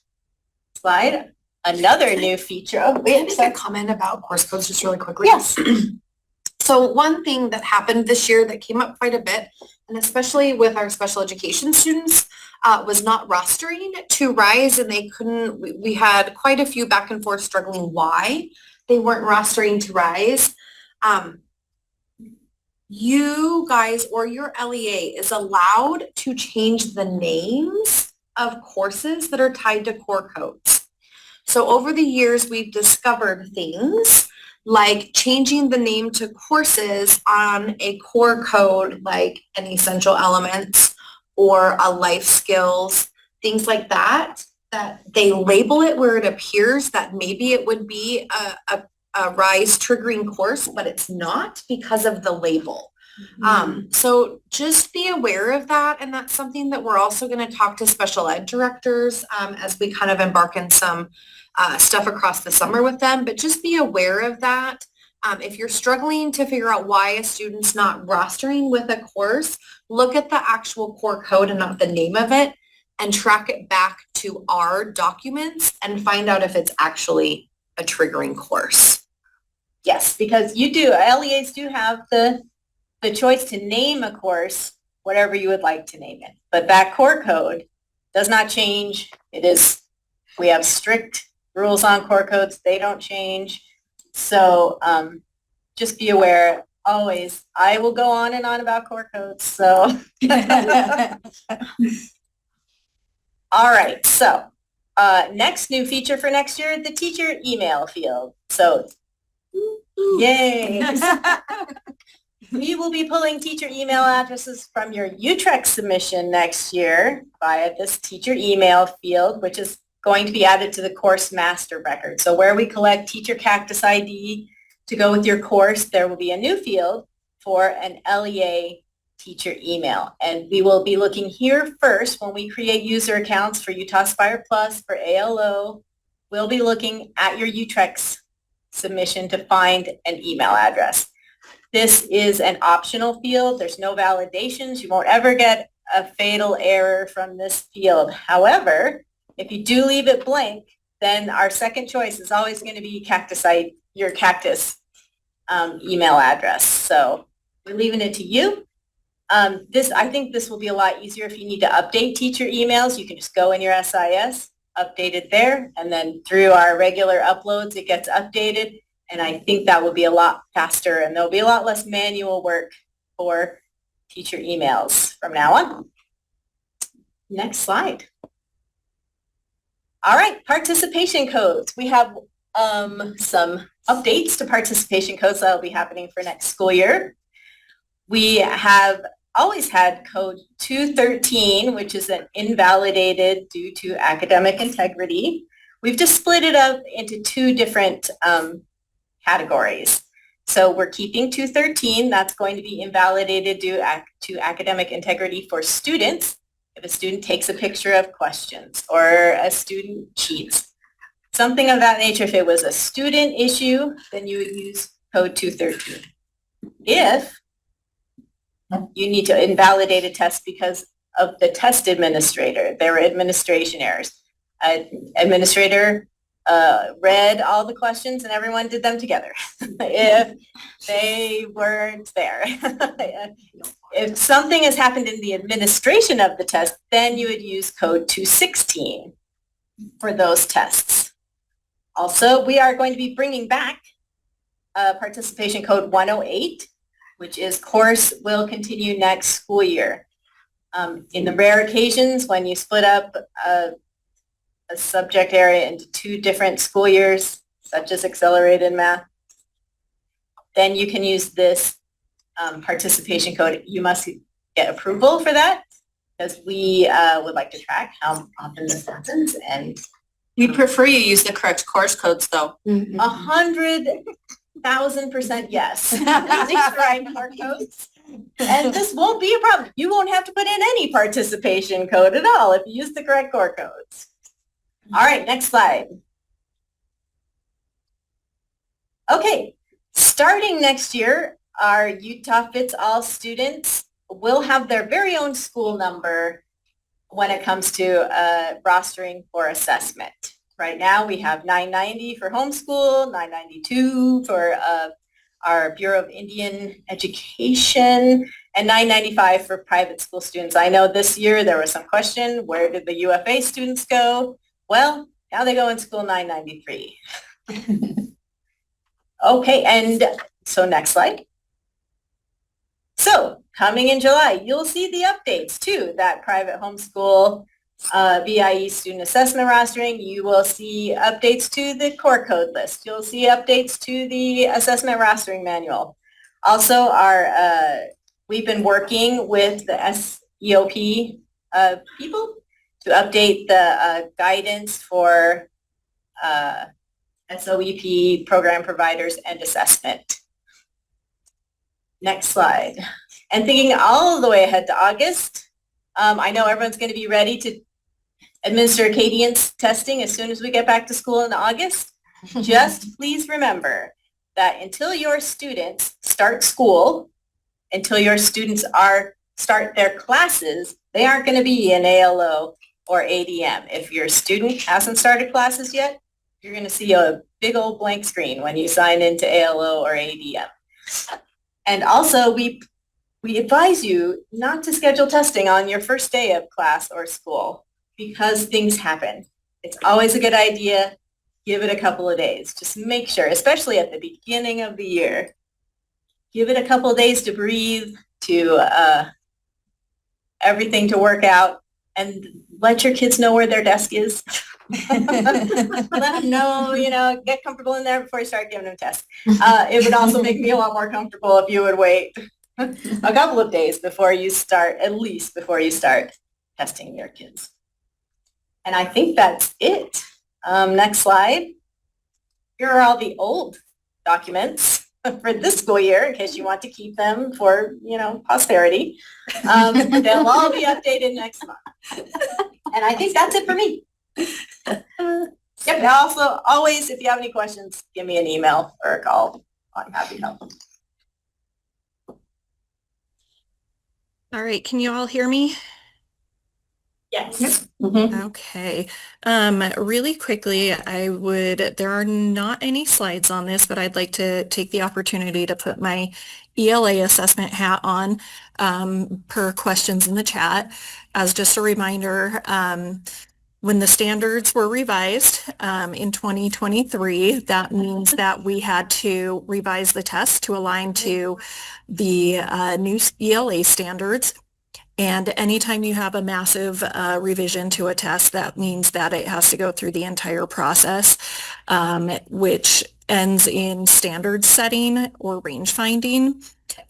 F: slide. Another new feature. Oh,
A: May I make a comment about course codes just really quickly? Yes. So one thing that happened this year that came up quite a bit, and especially with our special education students, was not rostering to RISE, and they couldn't, we had quite a few back and forth struggling why they weren't rostering to RISE. You guys or your LEA is allowed to change the names of courses that are tied to core codes. So over the years, we've discovered things like changing the name to courses on a core code like an essential elements or a life skills, things like that, that they label it where it appears that maybe it would be a RISE triggering course, but it's not because of the label. So just be aware of that. And that's something that we're also going to talk to special ed directors as we kind of embark in some stuff across the summer with them, but just be aware of that. If you're struggling to figure out why a student's not rostering with a course, look at the actual core code and not the name of it and track it back to our documents and find out if it's actually a triggering course.
F: Yes, because you do, LEAs do have the choice to name a course whatever you would like to name it. But that core code does not change. We have strict rules on core codes. They don't change. So just be aware always. I will go on and on about core codes. So all right. So next new feature for next year, the teacher email field. So yay. We will be pulling teacher email addresses from your UTREX submission next year via this teacher email field, which is going to be added to the course master record. So where we collect teacher Cactus ID to go with your course, there will be a new field for an LEA teacher email. And we will be looking here first when we create user accounts for Utah Aspire Plus, for ALO. We'll be looking at your UTREX submission to find an email address. This is an optional field. There's no validations. You won't ever get a fatal error from this field. However, if you do leave it blank, then our second choice is always going to be Cactusite, your Cactus email address. So we're leaving it to you. I think this will be a lot easier if you need to update teacher emails. You can just go in your SIS, update it there, and then through our regular uploads, it gets updated. And I think that will be a lot faster, and there'll be a lot less manual work for teacher emails from now on. Next slide. All right, participation codes. We have some updates to participation codes that will be happening for next school year. We have always had code 213, which is an invalidated due to academic integrity. We've just split it up into two different categories. So we're keeping 213. That's going to be invalidated due to academic integrity for students if a student takes a picture of questions or a student cheats. Something of that nature. If it was a student issue, then you would use code 213. If you need to invalidate a test because of the test administrator, there were administration errors. Administrator read all the questions and everyone did them together. If they weren't there. If something has happened in the administration of the test, then you would use code 216 for those tests. Also, we are going to be bringing back participation code 108, which is course will continue next school year. In the rare occasions when you split up a subject area into two different school years, such as accelerated math, then you can use this participation code. You must get approval for that because we would like to track how often this happens. And
D: We prefer you use the correct course codes though.
F: 100,000% yes. These are right course codes. And this won't be a problem. You won't have to put in any participation code at all if you use the correct core codes. All right, next slide. Okay, starting next year, our Utah Fits All students will have their very own school number when it comes to rostering for assessment. Right now, we have 990 for homeschool, 992 for our Bureau of Indian Education, and 995 for private school students. I know this year there was some question, where did the UFA students go? Well, now they go in school 993. Okay, and so next slide. So coming in July, you'll see the updates to that private homeschool BIE student assessment rostering. You will see updates to the core code list. You'll see updates to the assessment rostering manual. Also, we've been working with the SEOP people to update the guidance for SOEP program providers and assessment. Next slide. And thinking all the way ahead to August, I know everyone's going to be ready to administer cadence testing as soon as we get back to school in August. Just please remember that until your students start school, until your students start their classes, they aren't going to be in ALO or ADM. If your student hasn't started classes yet, you're going to see a big old blank screen when you sign into ALO or ADM. And also, we advise you not to schedule testing on your first day of class or school because things happen. It's always a good idea. Give it a couple of days. Just make sure, especially at the beginning of the year, give it a couple of days to breathe, to everything to work out, and let your kids know where their desk is. Let them know, get comfortable in there before you start giving them tests. It would also make me a lot more comfortable if you would wait a couple of days before you start, at least before you start testing your kids. And I think that's it. Next slide. Here are all the old documents for this school year in case you want to keep them for, posterity. They'll all be updated next month. And I think that's it for me. Yep, now also, always, if you have any questions, give me an email or a call. I'm happy to help.
G: All right, can you all hear me?
F: Yes.
G: Okay. Really quickly, there are not any slides on this, but I'd like to take the opportunity to put my ELA assessment hat on, per questions in the chat. As just a reminder, when the standards were revised, in 2023, that means that we had to revise the test to align to the, new ELA standards. And anytime you have a massive revision to a test, that means that it has to go through the entire process, which ends in standard setting or range finding.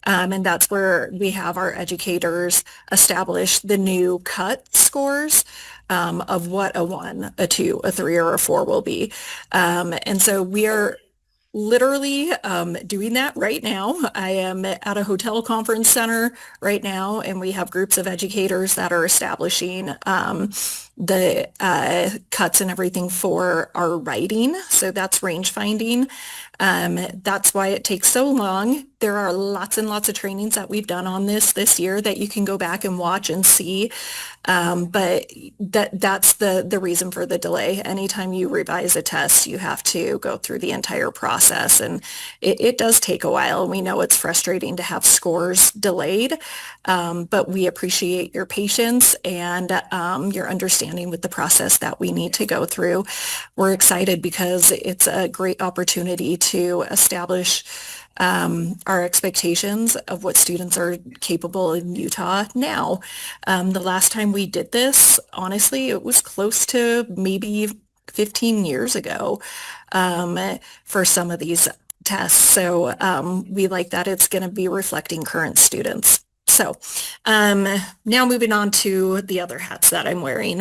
G: And that's where we have our educators establish the new cut scores of what a 1, a 2, a 3, or a 4 will be. And so we are literally doing that right now. I am at a hotel conference center right now, and we have groups of educators that are establishing the cuts and everything for our writing. So that's range finding. That's why it takes so long. There are lots and lots of trainings that we've done on this year that you can go back and watch and see. But that's the reason for the delay. Anytime you revise a test, you have to go through the entire process, and it does take a while. We know it's frustrating to have scores delayed, but we appreciate your patience and your understanding with the process that we need to go through. We're excited because it's a great opportunity to establish our expectations of what students are capable in Utah now. The last time we did this, honestly, it was close to maybe 15 years ago for some of these tests. So we like that it's going to be reflecting current students. So now moving on to the other hats that I'm wearing.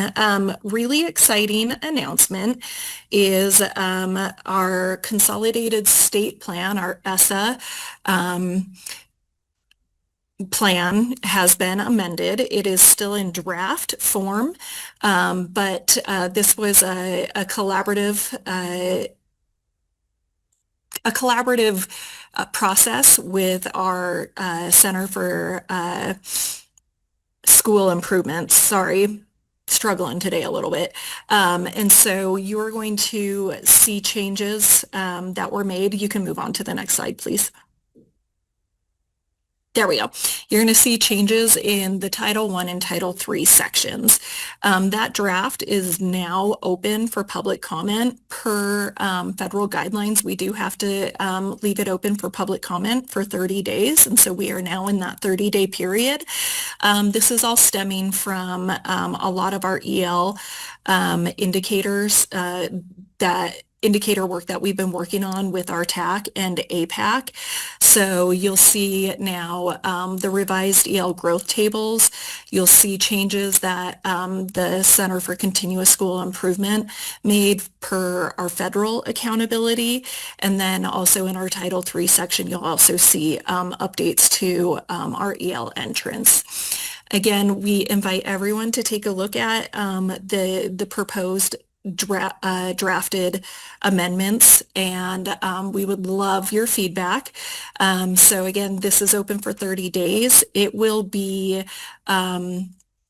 G: Really exciting announcement is our consolidated state plan, our ESSA plan has been amended. It is still in draft form, but this was a collaborative process with our Center for School Improvements. Sorry, struggling today a little bit. And so you're going to see changes that were made. You can move on to the next slide, please. There we go. You're going to see changes in the Title I and Title III sections. That draft is now open for public comment. Per federal guidelines, we do have to leave it open for public comment for 30 days. And so we are now in that 30-day period. This is all stemming from a lot of our EL indicators indicator work that we've been working on with our TAC and APAC. So you'll see now the revised EL growth tables. You'll see changes that the Center for Continuous School Improvement made per our federal accountability. And then also in our Title III section, you'll also see updates to our EL entrance. Again, we invite everyone to take a look at the proposed drafted amendments, and we would love your feedback. So again, this is open for 30 days. It will be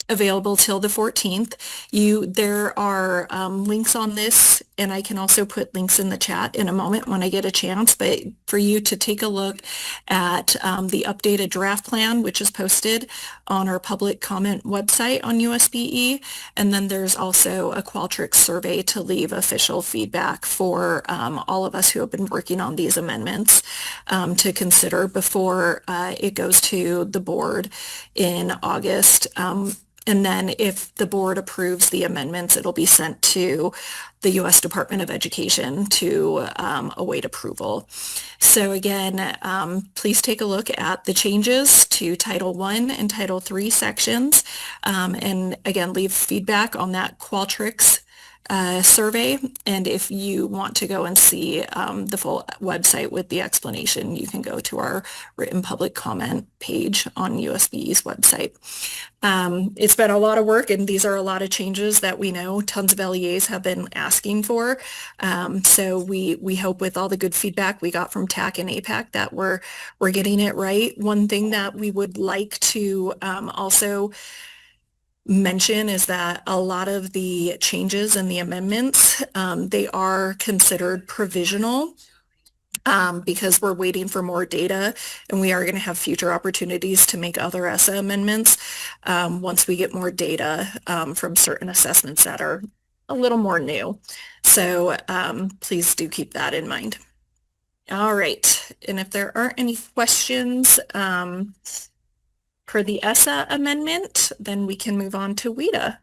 G: available till the 14th. There are links on this, and I can also put links in the chat in a moment when I get a chance, but for you to take a look at the updated draft plan, which is posted on our public comment website on USBE. And then there's also a Qualtrics survey to leave official feedback for all of us who have been working on these amendments to consider before it goes to the board in August. And then if the board approves the amendments, it'll be sent to the U.S. Department of Education to await approval. So again, please take a look at the changes to Title I and Title III sections. And again, leave feedback on that Qualtrics survey. And if you want to go and see the full website with the explanation, you can go to our written public comment page on USB's website. It's been a lot of work, and these are a lot of changes that we know tons of LEAs have been asking for. So we hope with all the good feedback we got from TAC and APAC that we're getting it right. One thing that we would like to also mention is that a lot of the changes and the amendments, they are considered provisional. Because we're waiting for more data, and we are going to have future opportunities to make other ESSA amendments once we get more data from certain assessments that are a little more new. So please do keep that in mind. All right, and if there aren't any questions for the ESSA amendment, then we can move on to WIDA.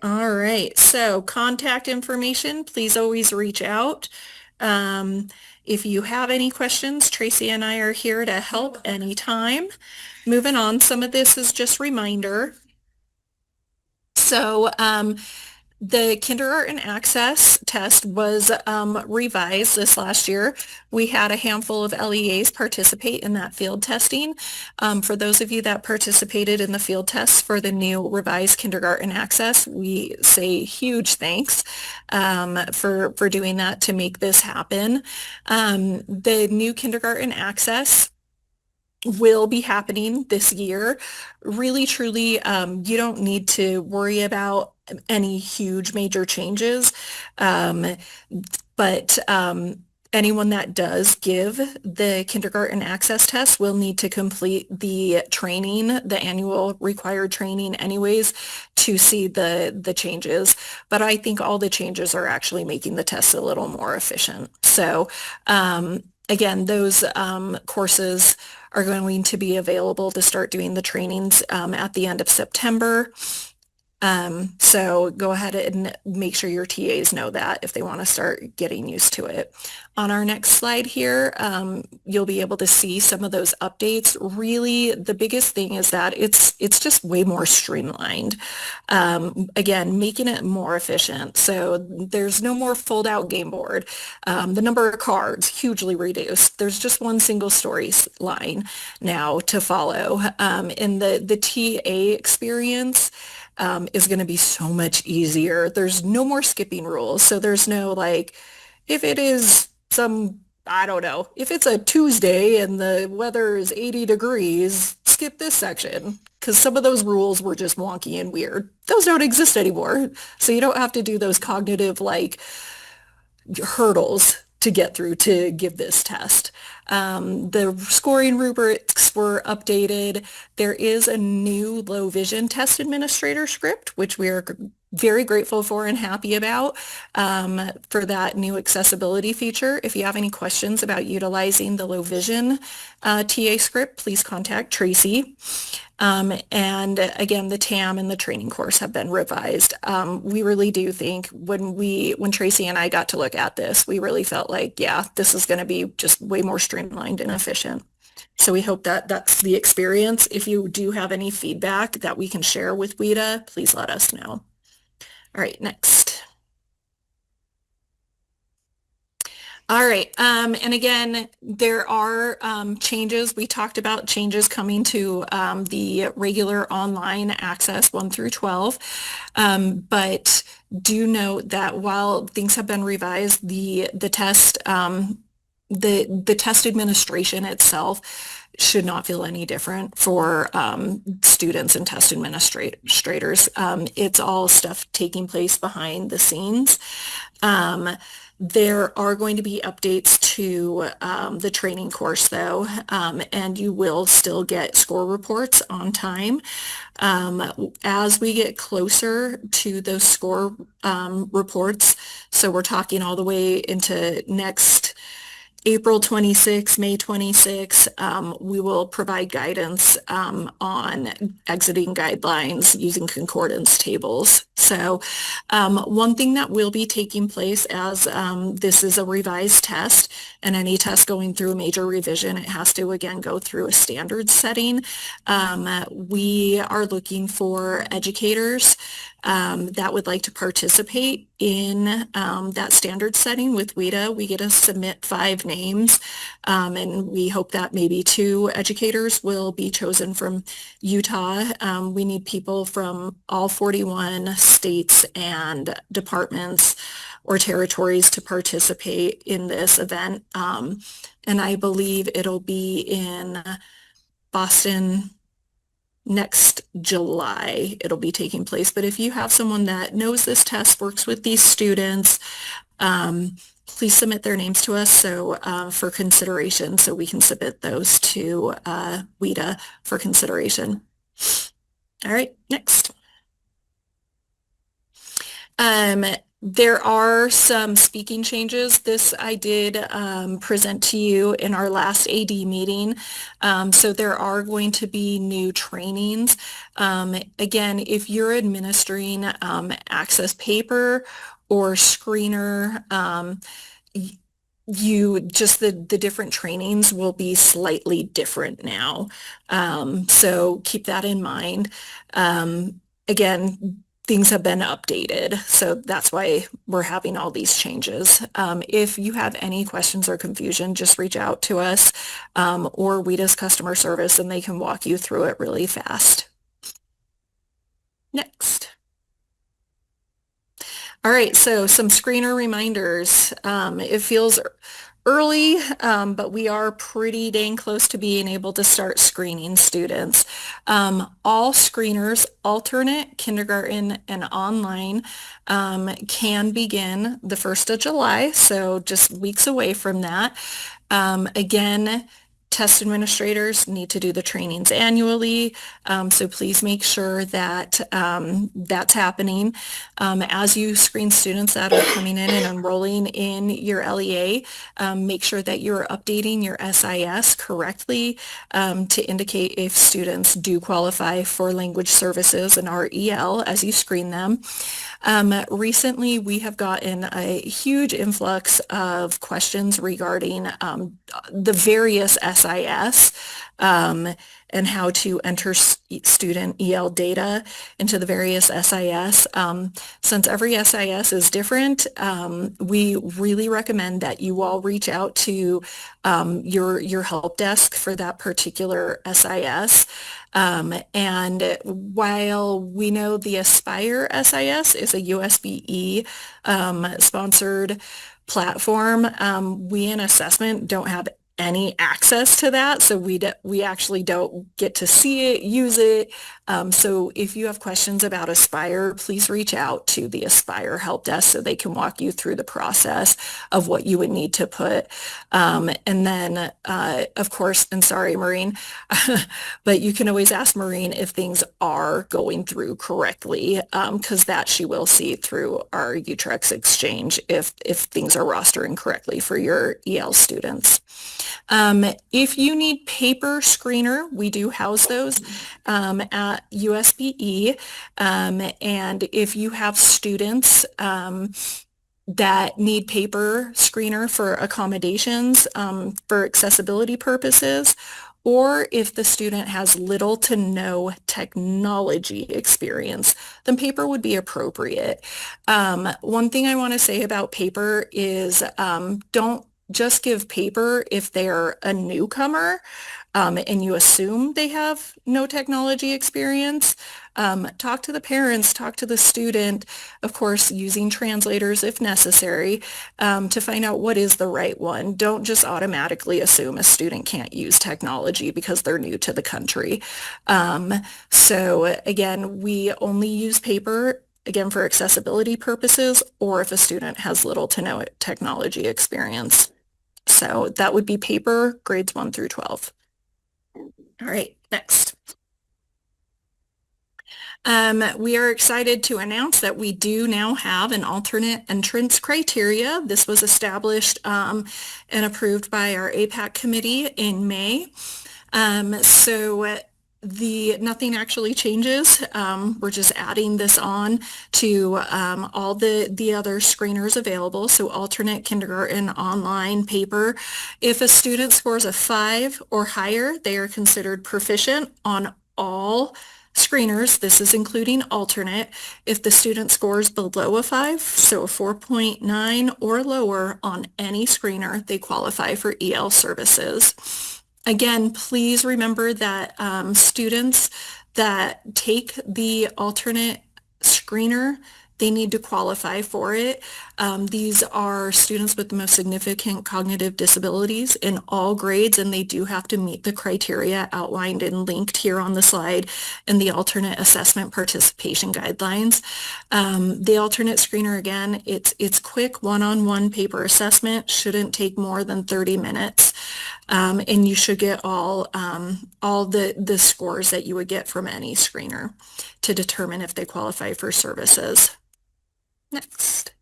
G: All right, so contact information, please always reach out. If you have any questions, Tracy and I are here to help anytime. Moving on, some of this is just reminder. So the kindergarten access test was revised this last year. We had a handful of LEAs participate in that field testing. For those of you that participated in the field tests for the new revised kindergarten access, we say huge thanks for doing that to make this happen. The new kindergarten access will be happening this year. Really, truly, you don't need to worry about any huge major changes, but anyone that does give the kindergarten access test will need to complete the training, the annual required training anyways, to see the changes. But I think all the changes are actually making the test a little more efficient. So again, those courses are going to be available to start doing the trainings at the end of September. So go ahead and make sure your TAs know that if they want to start getting used to it. On our next slide here, you'll be able to see some of those updates. Really, the biggest thing is that it's just way more streamlined. Again, making it more efficient. So there's no more fold out game board. The number of cards hugely reduced. There's just one single story line now to follow. And the TA experience is going to be so much easier. There's no more skipping rules. So there's no like, if it is I don't know, if it's a Tuesday and the weather is 80 degrees, skip this section. Because some of those rules were just wonky and weird. Those don't exist anymore. So you don't have to do those cognitive like hurdles to get through to give this test. The scoring rubrics were updated. There is a new low vision test administrator script, which we are very grateful for and happy about for that new accessibility feature. If you have any questions about utilizing the low vision TA script, please contact Tracy. And again, the TAM and the training course have been revised. We really do think when Tracy and I got to look at this, we really felt like, yeah, this is going to be just way more streamlined and efficient. So we hope that that's the experience. If you do have any feedback that we can share with WIDA, please let us know. All right, next. All right, and again, there are changes. We talked about changes coming to the regular online access 1 through 12, but do note that while things have been revised, the test the test administration itself should not feel any different for students and test administrators. It's all stuff taking place behind the scenes. There are going to be updates to the training course though, and you will still get score reports on time. As we get closer to those score reports, so we're talking all the way into next April 26, May 26, we will provide guidance on exiting guidelines using concordance tables. So one thing that will be taking place as this is a revised test, and any test going through a major revision, it has to again go through a standard setting. We are looking for educators that would like to participate in that standard setting with WIDA. We get to submit 5 names, and we hope that maybe 2 educators will be chosen from Utah. We need people from all 41 states and departments or territories to participate in this event. And I believe it'll be in Boston next July. It'll be taking place. But if you have someone that knows this test, works with these students, please submit their names to us so for consideration, so we can submit those to WIDA for consideration. All right, next. There are some speaking changes. This I did present to you in our last AD meeting. So there are going to be new trainings. Again, if you're administering Access Paper or Screener, the different trainings will be slightly different now. So keep that in mind. Again, things have been updated, so that's why we're having all these changes. If you have any questions or confusion, just reach out to us or WIDA's customer service, and they can walk you through it really fast. Next. All right, so some screener reminders. It feels early, but we are pretty dang close to being able to start screening students. All screeners, alternate, kindergarten, and online, can begin the 1st of July, so just weeks away from that. Again, test administrators need to do the trainings annually, so please make sure that that's happening. As you screen students that are coming in and enrolling in your LEA, make sure that you're updating your SIS correctly to indicate if students do qualify for language services and REL as you screen them. Recently, we have gotten a huge influx of questions regarding the various SIS and how to enter student EL data into the various SIS. Since every SIS is different, we really recommend that you all reach out to your help desk for that particular SIS. And while we know the Aspire SIS is a USB-E sponsored platform, we in assessment don't have any access to that, so we actually don't get to see it, use it. So if you have questions about Aspire, please reach out to the Aspire help desk so they can walk you through the process of what you would need to put. And then, of course, and sorry, Maureen, but you can always ask Maureen if things are going through correctly, because that she will see through our Utrex exchange if things are rostering correctly for your EL students. If you need paper screener, we do house those at USB-E. And if you have students that need paper screener for accommodations for accessibility purposes, or if the student has little to no technology experience, then paper would be appropriate. One thing I want to say about paper is don't just give paper if they're a newcomer and you assume they have no technology experience. Talk to the parents, talk to the student, of course, using translators if necessary, to find out what is the right one. Don't just automatically assume a student can't use technology because they're new to the country. So again, we only use paper again for accessibility purposes or if a student has little to no technology experience. So that would be paper, grades 1 through 12. All right, next. We are excited to announce that we do now have an alternate entrance criteria. This was established and approved by our APAC committee in May. So nothing actually changes. We're just adding this on to all the other screeners available. So alternate, kindergarten, online, paper. If a student scores a 5 or higher, they are considered proficient on all screeners. This is including alternate. If the student scores below a 5, so a 4.9 or lower on any screener, they qualify for EL services. Again, please remember that students that take the alternate screener, they need to qualify for it. These are students with the most significant cognitive disabilities in all grades, and they do have to meet the criteria outlined and linked here on the slide in the alternate assessment participation guidelines. The alternate screener, again, it's quick one-on-one paper assessment, shouldn't take more than 30 minutes. And you should get all the scores that you would get from any screener to determine if they qualify for services. Next.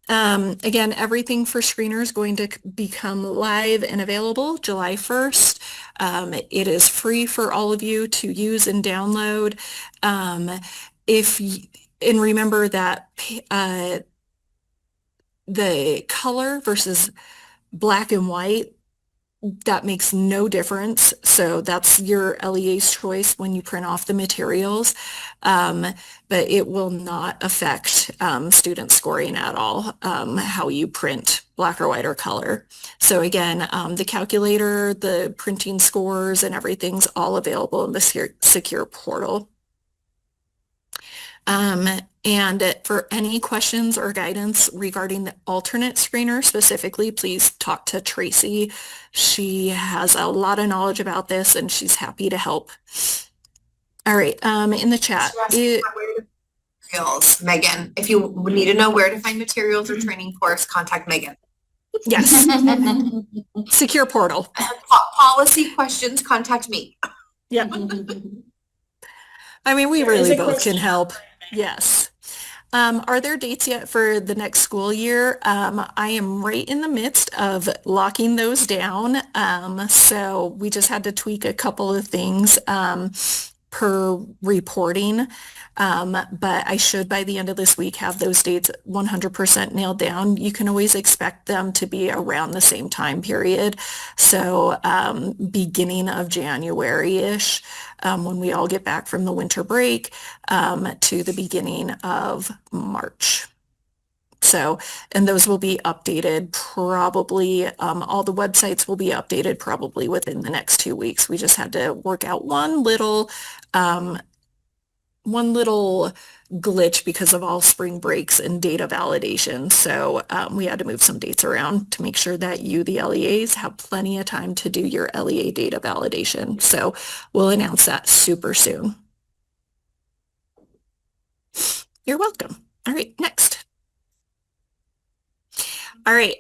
G: Again, everything for screener is going to become live and available July 1st. It is free for all of you to use and download. And remember that the color versus black and white, that makes no difference. So that's your LEA's choice when you print off the materials, but it will not affect student scoring at all, how you print black or white or color. So again, the calculator, the printing scores and everything's all available in the secure portal. And for any questions or guidance regarding the alternate screener specifically, please talk to Tracy. She has a lot of knowledge about this and she's happy to help. All right, in the chat.
H: Materials, Megan. If you need to know where to find materials or training course, contact Megan.
G: Yes. Secure portal.
H: Policy questions, contact me.
G: Yeah. I mean, we really both can help. Yes. Are there dates yet for the next school year? I am right in the midst of locking those down. So we just had to tweak a couple of things per reporting. But I should, by the end of this week, have those dates 100% nailed down. You can always expect them to be around the same time period. So beginning of January-ish, when we all get back from the winter break, to the beginning of March. So, and those will be updated probably, all the websites will be updated probably within the next 2 weeks. We just had to work out one little glitch because of all spring breaks and data validation. So we had to move some dates around to make sure that you, the LEAs, have plenty of time to do your LEA data validation. So we'll announce that super soon. You're welcome. All right, next. All right,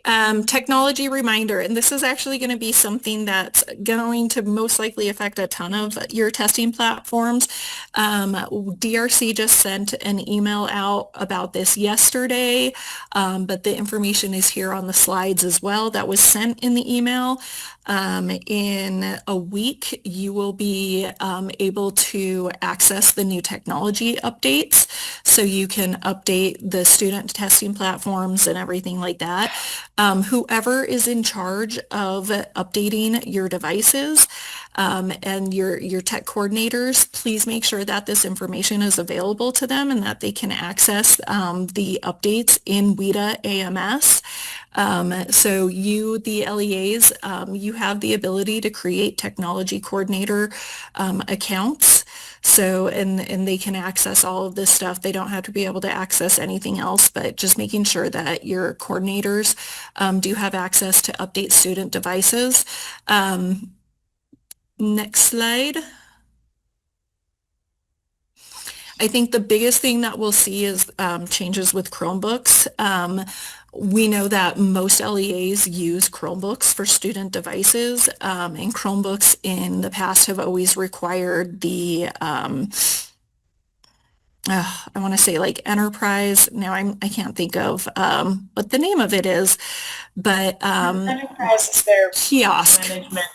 G: technology reminder, and this is actually going to be something that's going to most likely affect a ton of your testing platforms. DRC just sent an email out about this yesterday, but the information is here on the slides as well that was sent in the email. In a week, you will be able to access the new technology updates, so you can update the student testing platforms and everything like that. Whoever is in charge of updating your devices and your tech coordinators, please make sure that this information is available to them and that they can access the updates in WIDA AMS. So you, the LEAs, you have the ability to create technology coordinator accounts. So, and they can access all of this stuff. They don't have to be able to access anything else, but just making sure that your coordinators do have access to update student devices. Next slide. I think the biggest thing that we'll see is changes with Chromebooks. We know that most LEAs use Chromebooks for student devices, and Chromebooks in the past have always required the, I want to say like enterprise. Now I can't think of what the name of it is, but
F: Enterprise is their
G: kiosk.
F: management.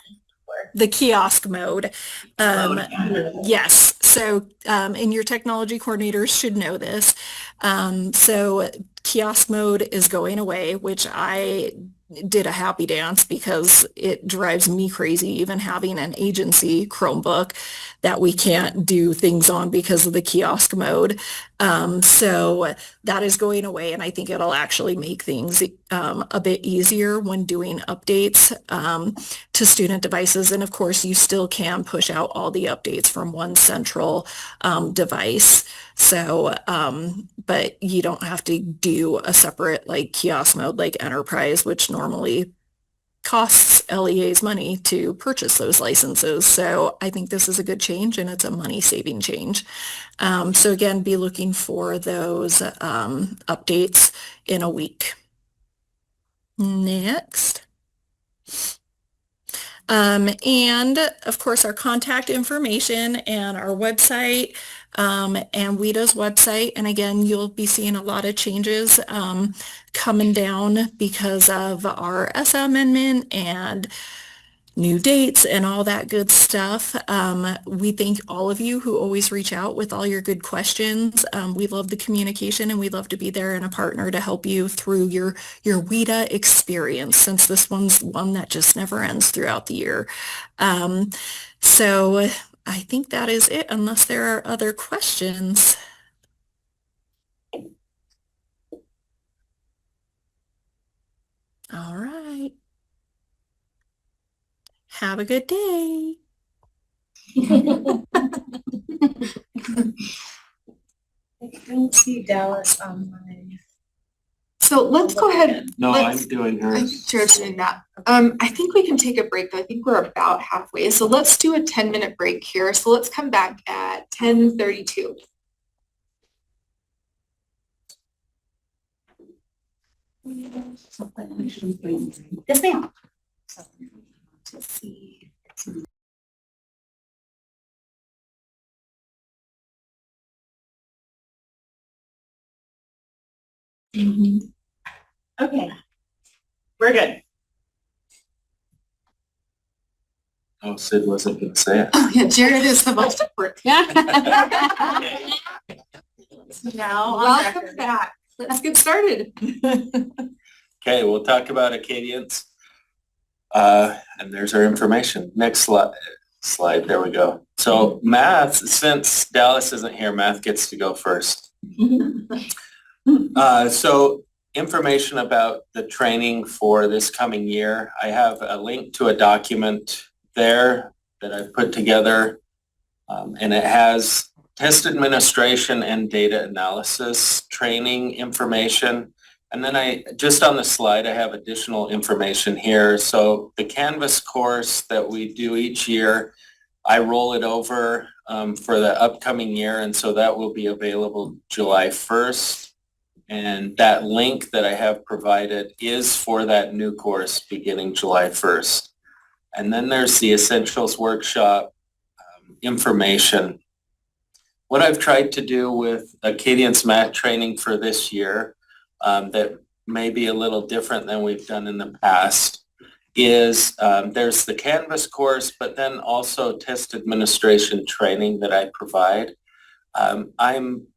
G: the kiosk mode. Yes, so, and your technology coordinators should know this. So kiosk mode is going away, which I did a happy dance because it drives me crazy even having an agency Chromebook that we can't do things on because of the kiosk mode. So that is going away, and I think it'll actually make things a bit easier when doing updates to student devices. And of course, you still can push out all the updates from one central device. So, but you don't have to do a separate like kiosk mode like Enterprise, which normally costs LEAs money to purchase those licenses. So I think this is a good change, and it's a money saving change. So again, be looking for those updates in a week. Next. And of course, our contact information and our website, and WIDA's website. And again, you'll be seeing a lot of changes coming down because of our ESSA amendment and new dates and all that good stuff. We thank all of you who always reach out with all your good questions. We love the communication, and we love to be there and a partner to help you through your WIDA experience, since this one's one that just never ends throughout the year. So I think that is it, unless there are other questions. All right. Have a good day.
F: I don't see Dallas online.
A: So let's go ahead.
I: No,
A: Let's-
I: I'm doing
A: I'm
I: hers.
A: doing that. I think we can take a break though. I think we're about halfway. So let's do a 10-minute break here. So let's come back at 10:32.
C: Yes, ma'am.
F: Okay. We're good.
I: Oh, Sid wasn't gonna say it.
A: Oh yeah, Jared is the most important.
F: Now on
A: Welcome
F: record.
A: back. Let's get started.
I: Okay, we'll talk about Acadians. And there's our information. Next slide, there we go. So math, since Dallas isn't here, math gets to go first. So information about the training for this coming year. I have a link to a document there that I've put together. And it has test administration and data analysis training information. And then just on the slide, I have additional information here. So the Canvas course that we do each year, I roll it over for the upcoming year. And so that will be available July 1st. And that link that I have provided is for that new course beginning July 1st. And then there's the Essentials Workshop information. What I've tried to do with Acadians math training for this year that may be a little different than we've done in the past is there's the Canvas course, but then also test administration training that I provide. I'm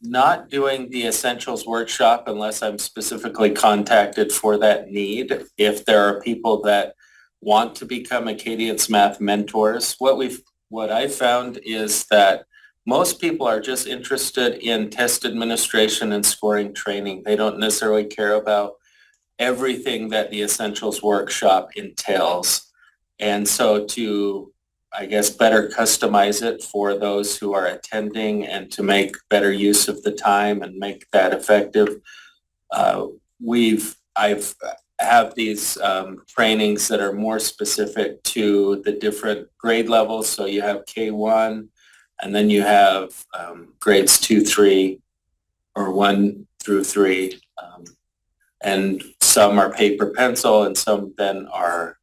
I: not doing the Essentials Workshop unless I'm specifically contacted for that need. If there are people that want to become Acadians math mentors, what I found is that most people are just interested in test administration and scoring training. They don't necessarily care about everything that the Essentials Workshop entails. And so to, I guess, better customize it for those who are attending and to make better use of the time and make that effective, I have these trainings that are more specific to the different grade levels. So you have K1, and then you have grades 2, 3, or 1 through 3. And some are paper pencil and some then are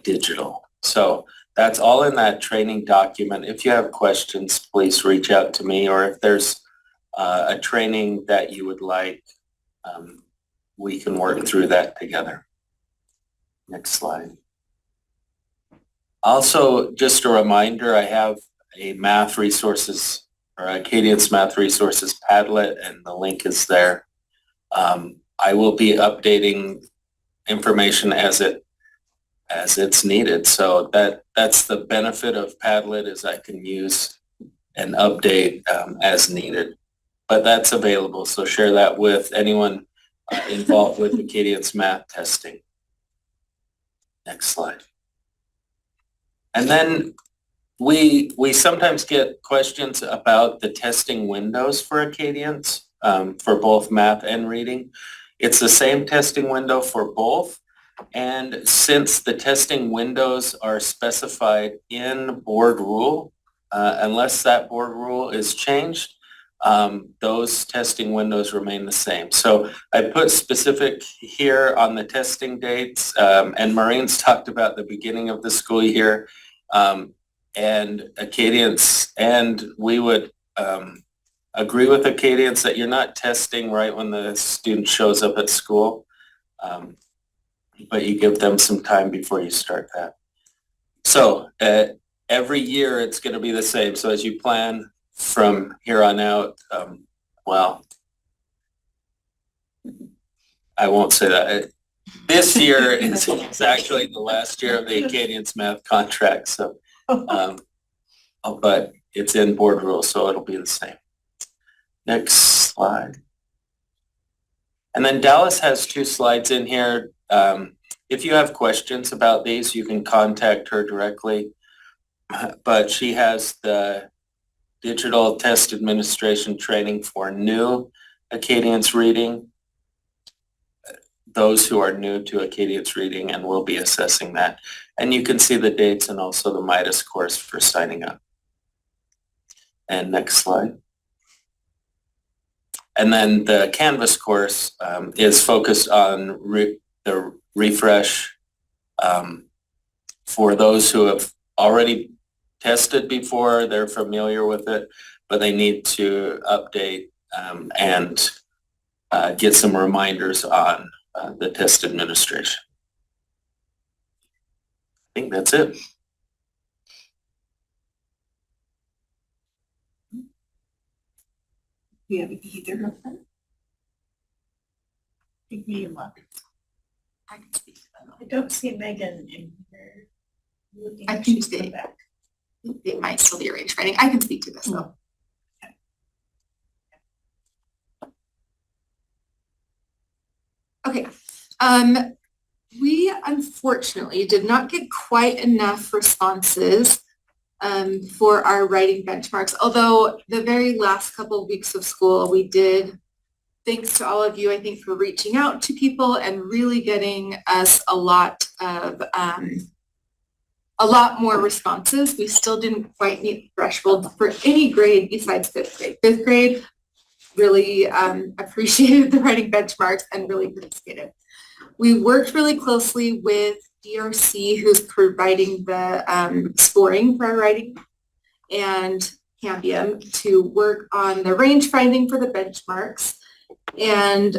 I: digital. So that's all in that training document. If you have questions, please reach out to me, or if there's a training that you would like, we can work through that together. Next slide. Also, just a reminder, I have a math resources or Acadience Math Resources Padlet, and the link is there. I will be updating information as it's needed. So that's the benefit of Padlet, is I can use and update as needed. But that's available, so share that with anyone involved with Acadience math testing. Next slide. And then we sometimes get questions about the testing windows for Acadience for both math and reading. It's the same testing window for both. And since the testing windows are specified in board rule, unless that board rule is changed, those testing windows remain the same. So I put specific here on the testing dates, and Maureen's talked about the beginning of the school year, and Acadience, and we would agree with Acadience that you're not testing right when the student shows up at school, but you give them some time before you start that. So every year it's going to be the same. So as you plan from here on out, well, I won't say that. This year is actually the last year of the Acadience math contract. So, but it's in board rules, so it'll be the same. Next slide. And then Dallas has 2 slides in here. If you have questions about these, you can contact her directly. But she has the digital test administration training for new Acadience reading, those who are new to Acadience reading, and we'll be assessing that. And you can see the dates and also the Midas course for signing up. And next slide. And then the Canvas course is focused on the refresh for those who have already tested before, they're familiar with it, but they need to update and get some reminders on the test administration. I think that's it.
B: We have either of them.
F: Give me a look.
A: I can speak to that.
F: I don't see Megan in here.
A: I think they might still be arranged writing. I can speak to this though. Okay. We unfortunately did not get quite enough responses for our writing benchmarks, although the very last couple of weeks of school we did, thanks to all of you, I think, for reaching out to people and really getting us a lot more responses. We still didn't quite meet the threshold for any grade besides 5th grade. 5th grade really appreciated the writing benchmarks and really participated. We worked really closely with DRC, who's providing the scoring for our writing, and Cambium to work on the range finding for the benchmarks. And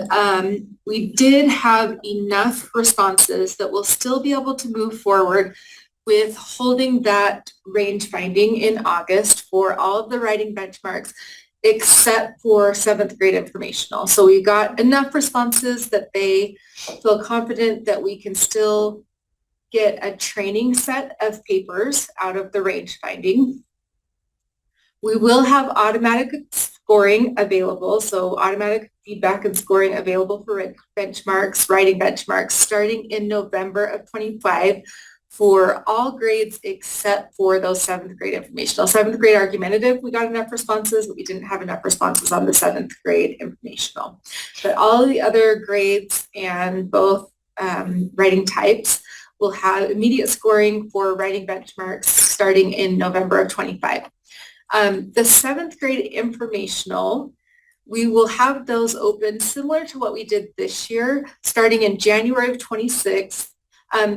A: we did have enough responses that we'll still be able to move forward with holding that range finding in August for all of the writing benchmarks, except for 7th grade informational. So we got enough responses that they feel confident that we can still get a training set of papers out of the range finding. We will have automatic scoring available, so automatic feedback and scoring available for benchmarks, writing benchmarks, starting in November of 25 for all grades except for those 7th grade informational. 7th grade argumentative, we got enough responses, but we didn't have enough responses on the 7th grade informational. But all of the other grades and both writing types will have immediate scoring for writing benchmarks starting in November of 25. The 7th grade informational, we will have those open similar to what we did this year, starting in January of 26.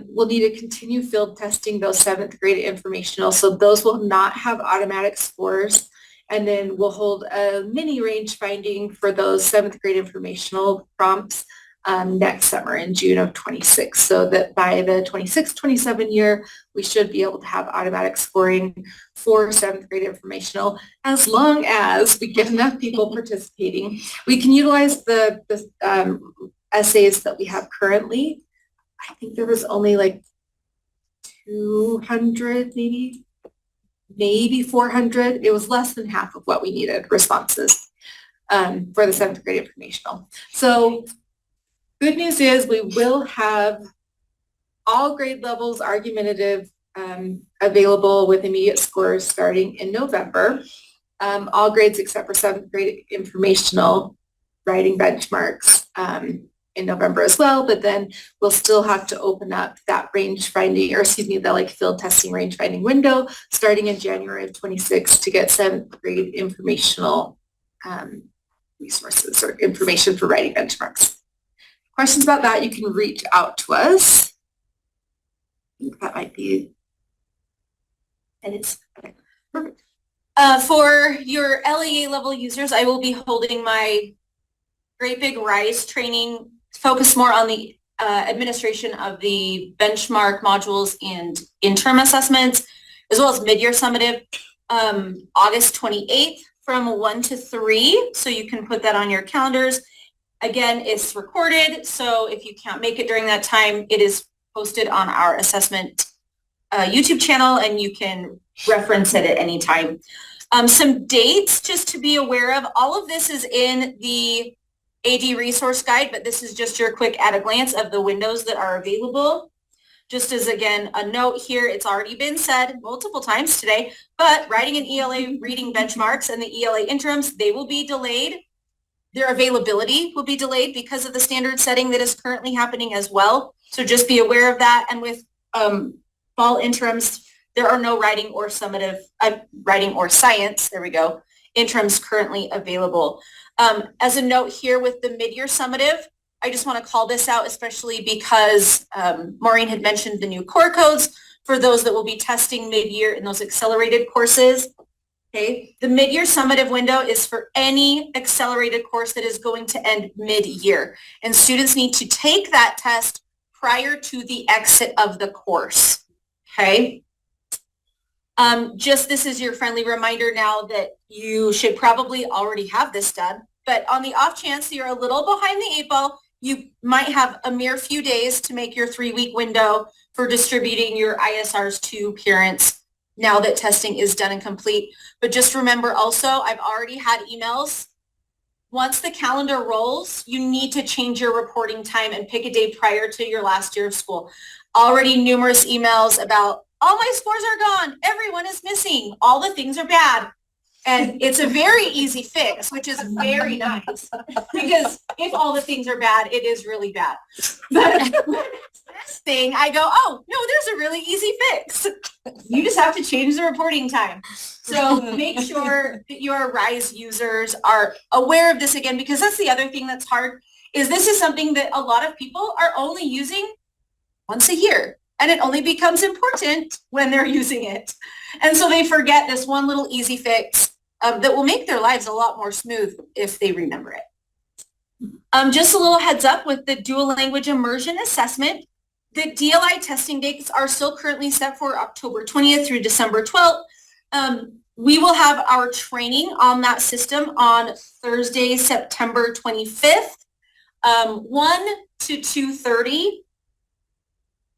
A: We'll need to continue field testing those 7th grade informational, so those will not have automatic scores. And then we'll hold a mini range finding for those 7th grade informational prompts next summer in June of 26. So that by the 26-27 year, we should be able to have automatic scoring for 7th grade informational, as long as we get enough people participating. We can utilize the essays that we have currently. I think there was only like 200, maybe 400. It was less than half of what we needed responses for the 7th grade informational. So good news is we will have all grade levels argumentative available with immediate scores starting in November. All grades except for 7th grade informational writing benchmarks in November as well, but then we'll still have to open up that range finding, or excuse me, the like field testing range finding window starting in January of 26 to get 7th grade informational resources or information for writing benchmarks. Questions about that, you can reach out to us. I think that might be, and it's okay. Perfect.
D: For your LEA level users, I will be holding my Great Big Rise training, focus more on the administration of the benchmark modules and interim assessments, as well as mid-year summative, August 28th from 1 to 3. So you can put that on your calendars. Again, it's recorded. So if you can't make it during that time, it is posted on our assessment YouTube channel and you can reference it at any time. Some dates just to be aware of. All of this is in the AD resource guide, but this is just your quick at a glance of the windows that are available. Just as, again, a note here, it's already been said multiple times today, but writing and ELA reading benchmarks and the ELA interims, they will be delayed. Their availability will be delayed because of the standard setting that is currently happening as well. So just be aware of that. And with fall interims, there are no writing or summative, writing or science, there we go, interims currently available. As a note here with the mid-year summative, I just want to call this out, especially because Maureen had mentioned the new core codes for those that will be testing mid-year in those accelerated courses. Okay, the mid-year summative window is for any accelerated course that is going to end mid-year, and students need to take that test prior to the exit of the course. Okay. Just this is your friendly reminder now that you should probably already have this done, but on the off chance you're a little behind the 8 ball, you might have a mere few days to make your 3-week window for distributing your ISRs to parents now that testing is done and complete. But just remember also, I've already had emails. Once the calendar rolls, you need to change your reporting time and pick a day prior to your last year of school. Already numerous emails about all my scores are gone. Everyone is missing. All the things are bad. And it's a very easy fix, which is very nice. Because if all the things are bad, it is really bad. But this thing, I go, oh, no, there's a really easy fix. You just have to change the reporting time. So make sure that your RISE users are aware of this again, because that's the other thing that's hard, is this is something that a lot of people are only using once a year. And it only becomes important when they're using it. And so they forget this one little easy fix that will make their lives a lot more smooth if they remember it. Just a little heads up with the dual language immersion assessment. The DLI testing dates are still currently set for October 20th through December 12th. We will have our training on that system on Thursday, September 25th, 1 to 2:30.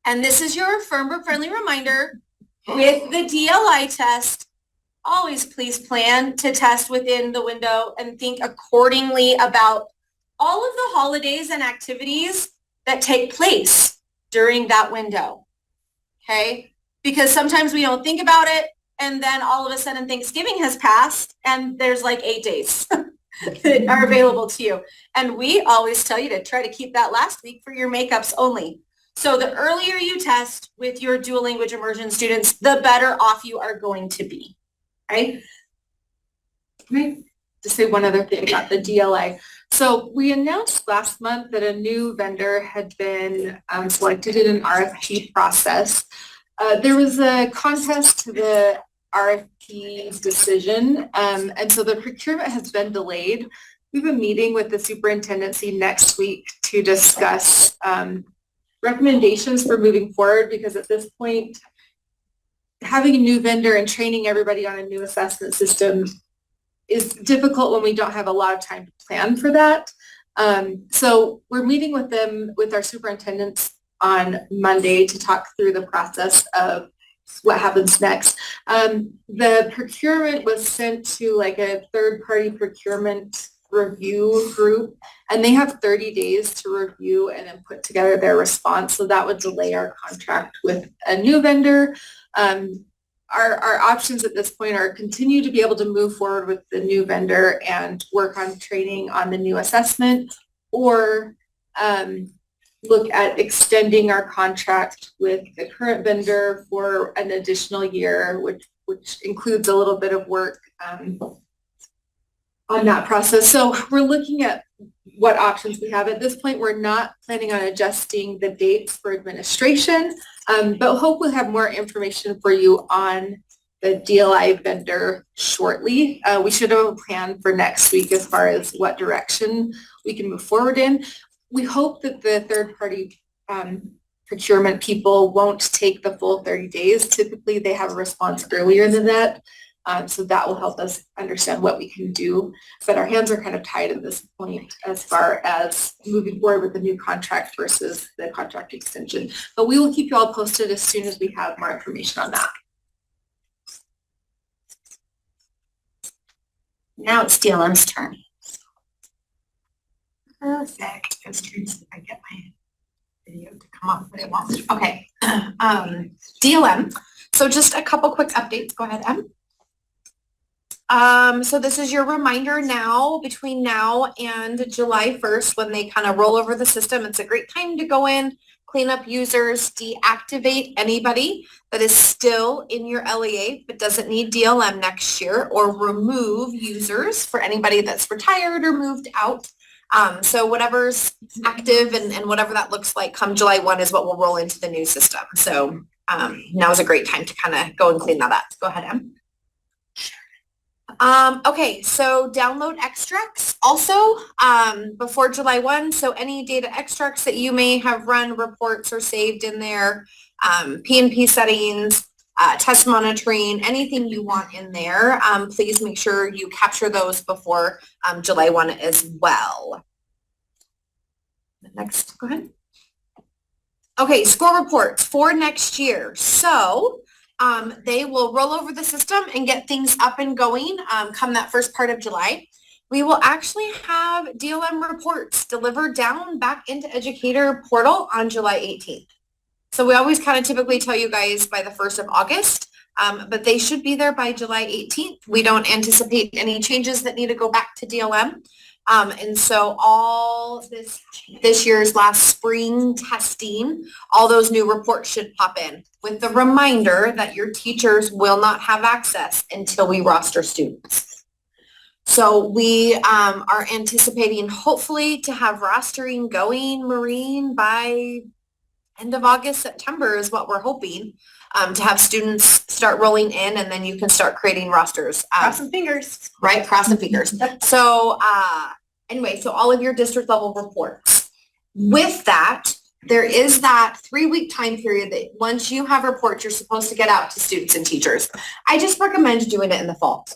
D: And this is your firm but friendly reminder, with the DLI test, always please plan to test within the window and think accordingly about all of the holidays and activities that take place during that window, okay? Because sometimes we don't think about it, and then all of a sudden Thanksgiving has passed, and there's like 8 days that are available to you. And we always tell you to try to keep that last week for your makeups only. So the earlier you test with your dual language immersion students, the better off you are going to be, right?
A: Okay. To say one other thing about the DLI. So we announced last month that a new vendor had been selected in an RFP process. There was a contest to the RFP decision, and so the procurement has been delayed. we have a meeting with the superintendency next week to discuss recommendations for moving forward, because at this point, having a new vendor and training everybody on a new assessment system is difficult when we don't have a lot of time to plan for that. So we're meeting with them, with our superintendents on Monday to talk through the process of what happens next. The procurement was sent to like a third-party procurement review group, and they have 30 days to review and then put together their response. So that would delay our contract with a new vendor. Our options at this point are continue to be able to move forward with the new vendor and work on training on the new assessment, or look at extending our contract with the current vendor for an additional year, which includes a little bit of work on that process. So we're looking at what options we have. At this point, we're not planning on adjusting the dates for administration, but hope we'll have more information for you on the DLI vendor shortly. We should have a plan for next week as far as what direction we can move forward in. We hope that the third-party procurement people won't take the full 30 days. Typically, they have a response earlier than that. So that will help us understand what we can do. But our hands are kind of tied at this point as far as moving forward with the new contract versus the contract extension. But we will keep you all posted as soon as we have more information on that.
H: Now it's DLM's turn.
C: Perfect. Just trying to see if I get my video to come up, but it won't. Okay. DLM. So just a couple quick updates. Go ahead, Em. So this is your reminder now, between now and July 1st, when they kind of roll over the system. It's a great time to go in, clean up users, deactivate anybody that is still in your LEA but doesn't need DLM next year, or remove users for anybody that's retired or moved out. So whatever's active and whatever that looks like come July 1 is what will roll into the new system. So now is a great time to kind of go and clean that up. Go ahead, Em. Okay, so download extracts also before July 1. So any data extracts that you may have run, reports or saved in there, P&P settings, test monitoring, anything you want in there, please make sure you capture those before July 1 as well. Next, go ahead. Okay, score reports for next year. So they will roll over the system and get things up and going come that first part of July. We will actually have DLM reports delivered down back into Educator Portal on July 18th. So we always kind of typically tell you guys by the 1st of August, but they should be there by July 18th. We don't anticipate any changes that need to go back to DLM. And so all this year's last spring testing, all those new reports should pop in, with the reminder that your teachers will not have access until we roster students. So we are anticipating hopefully to have rostering going, Maureen, by end of August, September is what we're hoping, to have students start rolling in, and then you can start creating rosters.
F: Cross some fingers.
C: Right, cross the fingers. So anyway, so all of your district level reports. With that, there is that 3-week time period that once you have reports, you're supposed to get out to students and teachers. I just recommend doing it in the fall.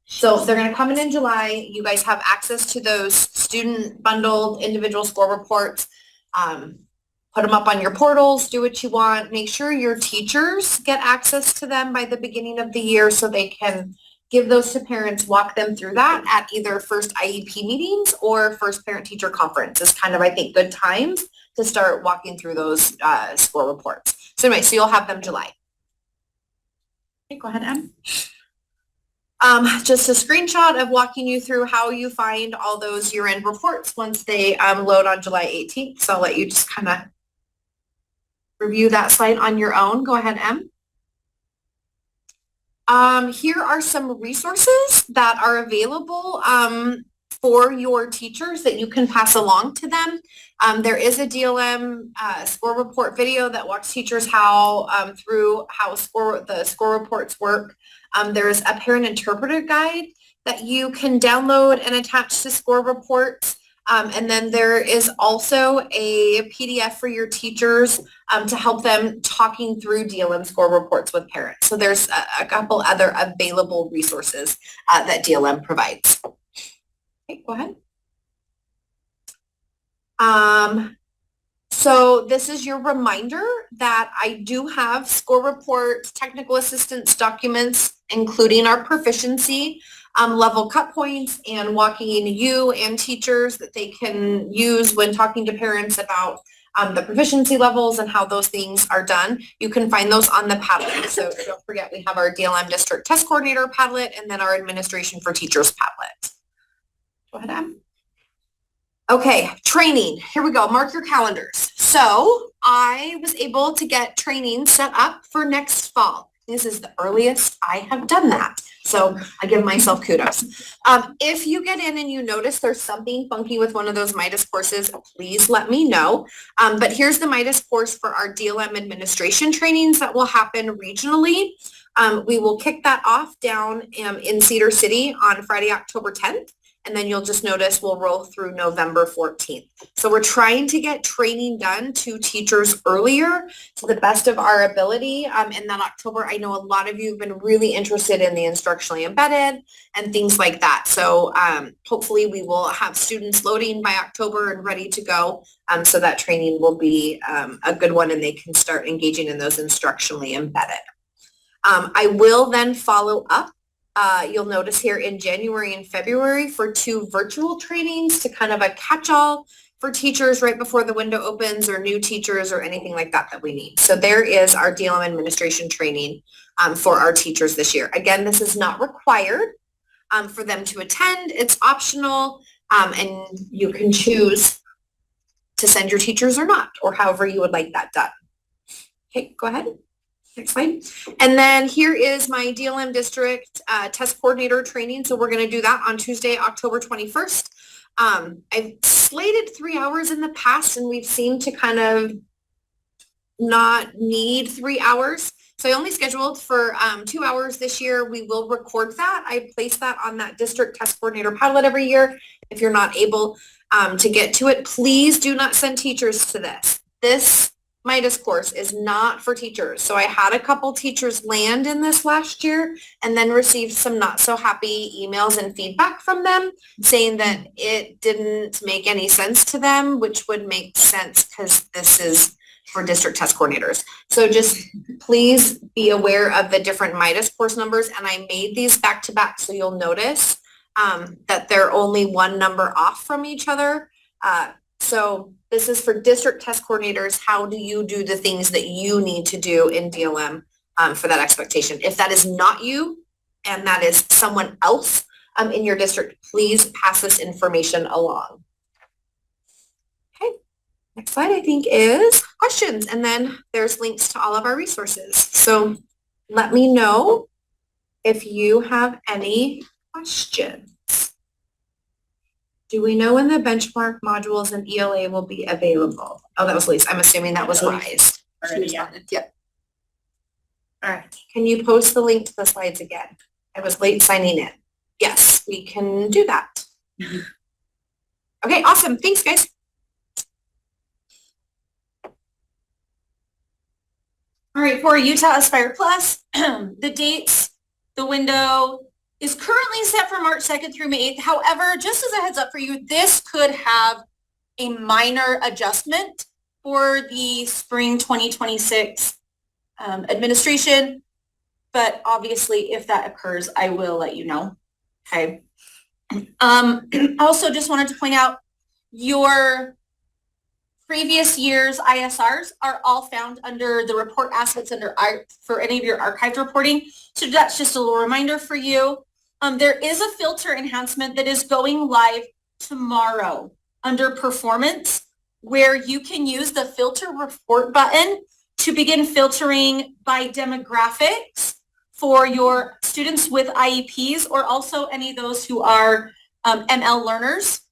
C: So they're going to come in July. You guys have access to those student bundled individual score reports. Put them up on your portals, do what you want. Make sure your teachers get access to them by the beginning of the year so they can give those to parents, walk them through that at either first IEP meetings or first parent-teacher conference is kind of, I think, good times to start walking through those score reports. So anyway, so you'll have them July. Okay, go ahead, Em. Just a screenshot of walking you through how you find all those year-end reports once they load on July 18th. So I'll let you just kind of review that slide on your own. Go ahead, Em. Here are some resources that are available for your teachers that you can pass along to them. There is a DLM score report video that walks teachers how through how the score reports work.
H: There's a parent interpreter guide that you can download and attach to score reports. And then there is also a PDF for your teachers to help them talking through DLM score reports with parents. So there's a couple other available resources that DLM provides. Okay, go ahead. So this is your reminder that I do have score reports, technical assistance documents, including our proficiency level cut points and walking you and teachers that they can use when talking to parents about the proficiency levels and how those things are done. You can find those on the Padlet. So don't forget, we have our DLM District Test Coordinator Padlet and then our Administration for Teachers Padlet. Go ahead, Em. Okay, training. Here we go. Mark your calendars. So I was able to get training set up for next fall. This is the earliest I have done that. So I give myself kudos. If you get in and you notice there's something funky with one of those MIDAS courses, please let me know. But here's the MIDAS course for our DLM administration trainings that will happen regionally. We will kick that off down in Cedar City on Friday, October 10th. And then you'll just notice we'll roll through November 14th. So we're trying to get training done to teachers earlier to the best of our ability. In that October, I know a lot of you have been really interested in the instructionally embedded and things like that. So hopefully we will have students loading by October and ready to go. So that training will be a good one and they can start engaging in those instructionally embedded. I will then follow up. You'll notice here in January and February for 2 virtual trainings to kind of a catch-all for teachers right before the window opens or new teachers or anything like that that we need. So there is our DLM administration training for our teachers this year. Again, this is not required for them to attend. It's optional and you can choose to send your teachers or not, or however you would like that done. Okay, go ahead. Next slide. And then here is my DLM district test coordinator training. So we're going to do that on Tuesday, October 21st. I've slated 3 hours in the past and we've seemed to kind of not need 3 hours. So I only scheduled for 2 hours this year. We will record that. I place that on that district test coordinator Padlet every year. If you're not able to get to it, please do not send teachers to this. This MIDAS course is not for teachers. So I had a couple teachers land in this last year and then received some not so happy emails and feedback from them saying that it didn't make any sense to them, which would make sense because this is for district test coordinators. So just please be aware of the different MIDAS course numbers. And I made these back to back so you'll notice that they're only one number off from each other. So this is for district test coordinators. How do you do the things that you need to do in DLM for that expectation? If that is not you and that is someone else in your district, please pass this information along. Okay, next slide I think is questions. And then there's links to all of our resources. So let me know if you have any questions. Do we know when the benchmark modules and ELA will be available? Oh, that was Lisa. I'm assuming that was Liz.
A: Yep.
H: All right. Can you post the link to the slides again? I was late signing in. Yes, we can do that. Okay, awesome. Thanks, guys.
D: All right, for Utah Aspire Plus, the dates, the window is currently set for March 2nd through May 8th. However, just as a heads up for you, this could have a minor adjustment for the spring 2026 administration. But obviously, if that occurs, I will let you know. Okay. Also, just wanted to point out your previous year's ISRs are all found under the report assets under for any of your archived reporting. So that's just a little reminder for you. There is a filter enhancement that is going live tomorrow under performance where you can use the filter report button to begin filtering by demographics for your students with IEPs or also any of those who are ML learners.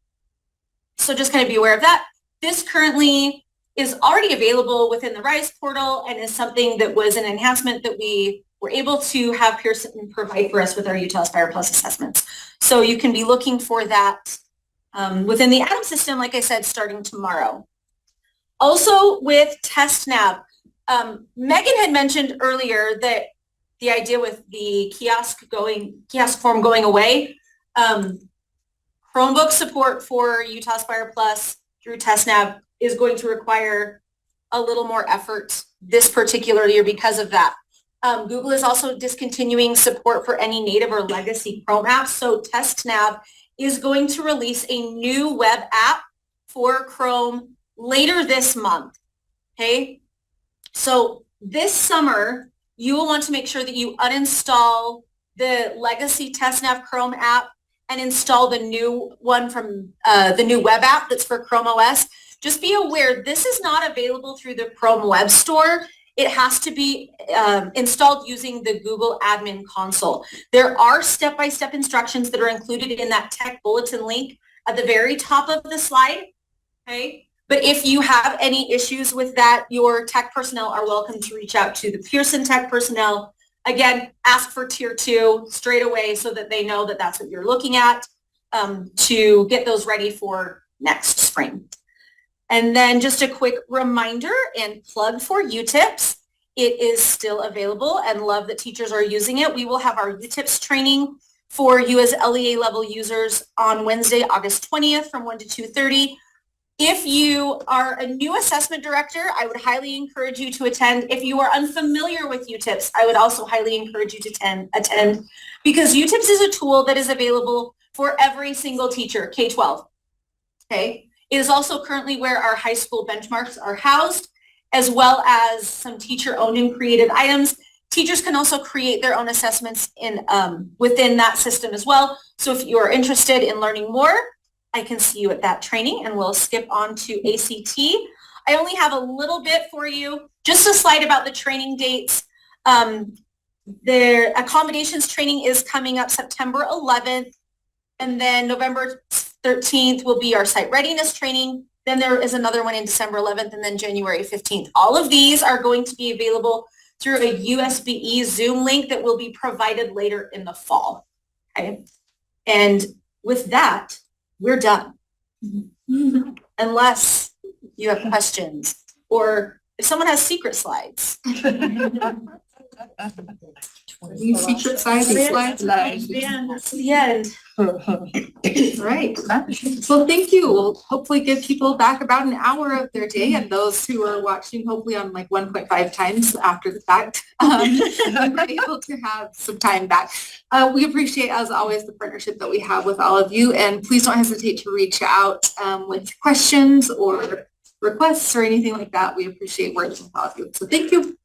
D: So just kind of be aware of that. This currently is already available within the RISE portal and is something that was an enhancement that we we're able to have Pearson provide for us with our Utah Aspire Plus assessments. So you can be looking for that within the Atom system, like I said, starting tomorrow. Also with TestNav, Megan had mentioned earlier that the idea with the kiosk form going away, Chromebook support for Utah Aspire Plus through TestNav is going to require a little more effort this particular year because of that. Google is also discontinuing support for any native or legacy Chrome apps. So TestNav is going to release a new web app for Chrome later this month. Okay. So this summer, you will want to make sure that you uninstall the legacy TestNav Chrome app and install the new one from the new web app that's for Chrome OS. Just be aware, this is not available through the Chrome Web Store. It has to be installed using the Google Admin Console. There are step-by-step instructions that are included in that tech bulletin link at the very top of the slide, okay? But if you have any issues with that, your tech personnel are welcome to reach out to the Pearson tech personnel. Again, ask for tier 2 straight away so that they know that that's what you're looking at to get those ready for next spring. And then just a quick reminder and plug for UTIPS. It is still available and love that teachers are using it. We will have our UTIPS training for you as LEA level users on Wednesday, August 20th from 1 to 2:30. If you are a new assessment director, I would highly encourage you to attend. If you are unfamiliar with UTIPS, I would also highly encourage you to attend because UTIPS is a tool that is available for every single teacher, K-12. Okay. It is also currently where our high school benchmarks are housed, as well as some teacher-owned and created items. Teachers can also create their own assessments in within that system as well. So if you are interested in learning more, I can see you at that training, and we'll skip on to ACT. I only have a little bit for you, just a slide about the training dates. The accommodations training is coming up September 11th, and then November 13th will be our site readiness training. Then there is another one in December 11th and then January 15th. All of these are going to be available through a USB Zoom link that will be provided later in the fall. Okay. And with that, we're done. Unless you have questions or if someone has secret slides.
A: These secret slides.
D: That's the end.
A: Right. Well, thank you. We'll hopefully give people back about an hour of their day, and those who are watching hopefully on like 1.5 times after the fact, are able to have some time back. We appreciate, as always, the partnership that we have with all of you, and please don't hesitate to reach out with questions or requests or anything like that. We appreciate working with all of you. So thank you.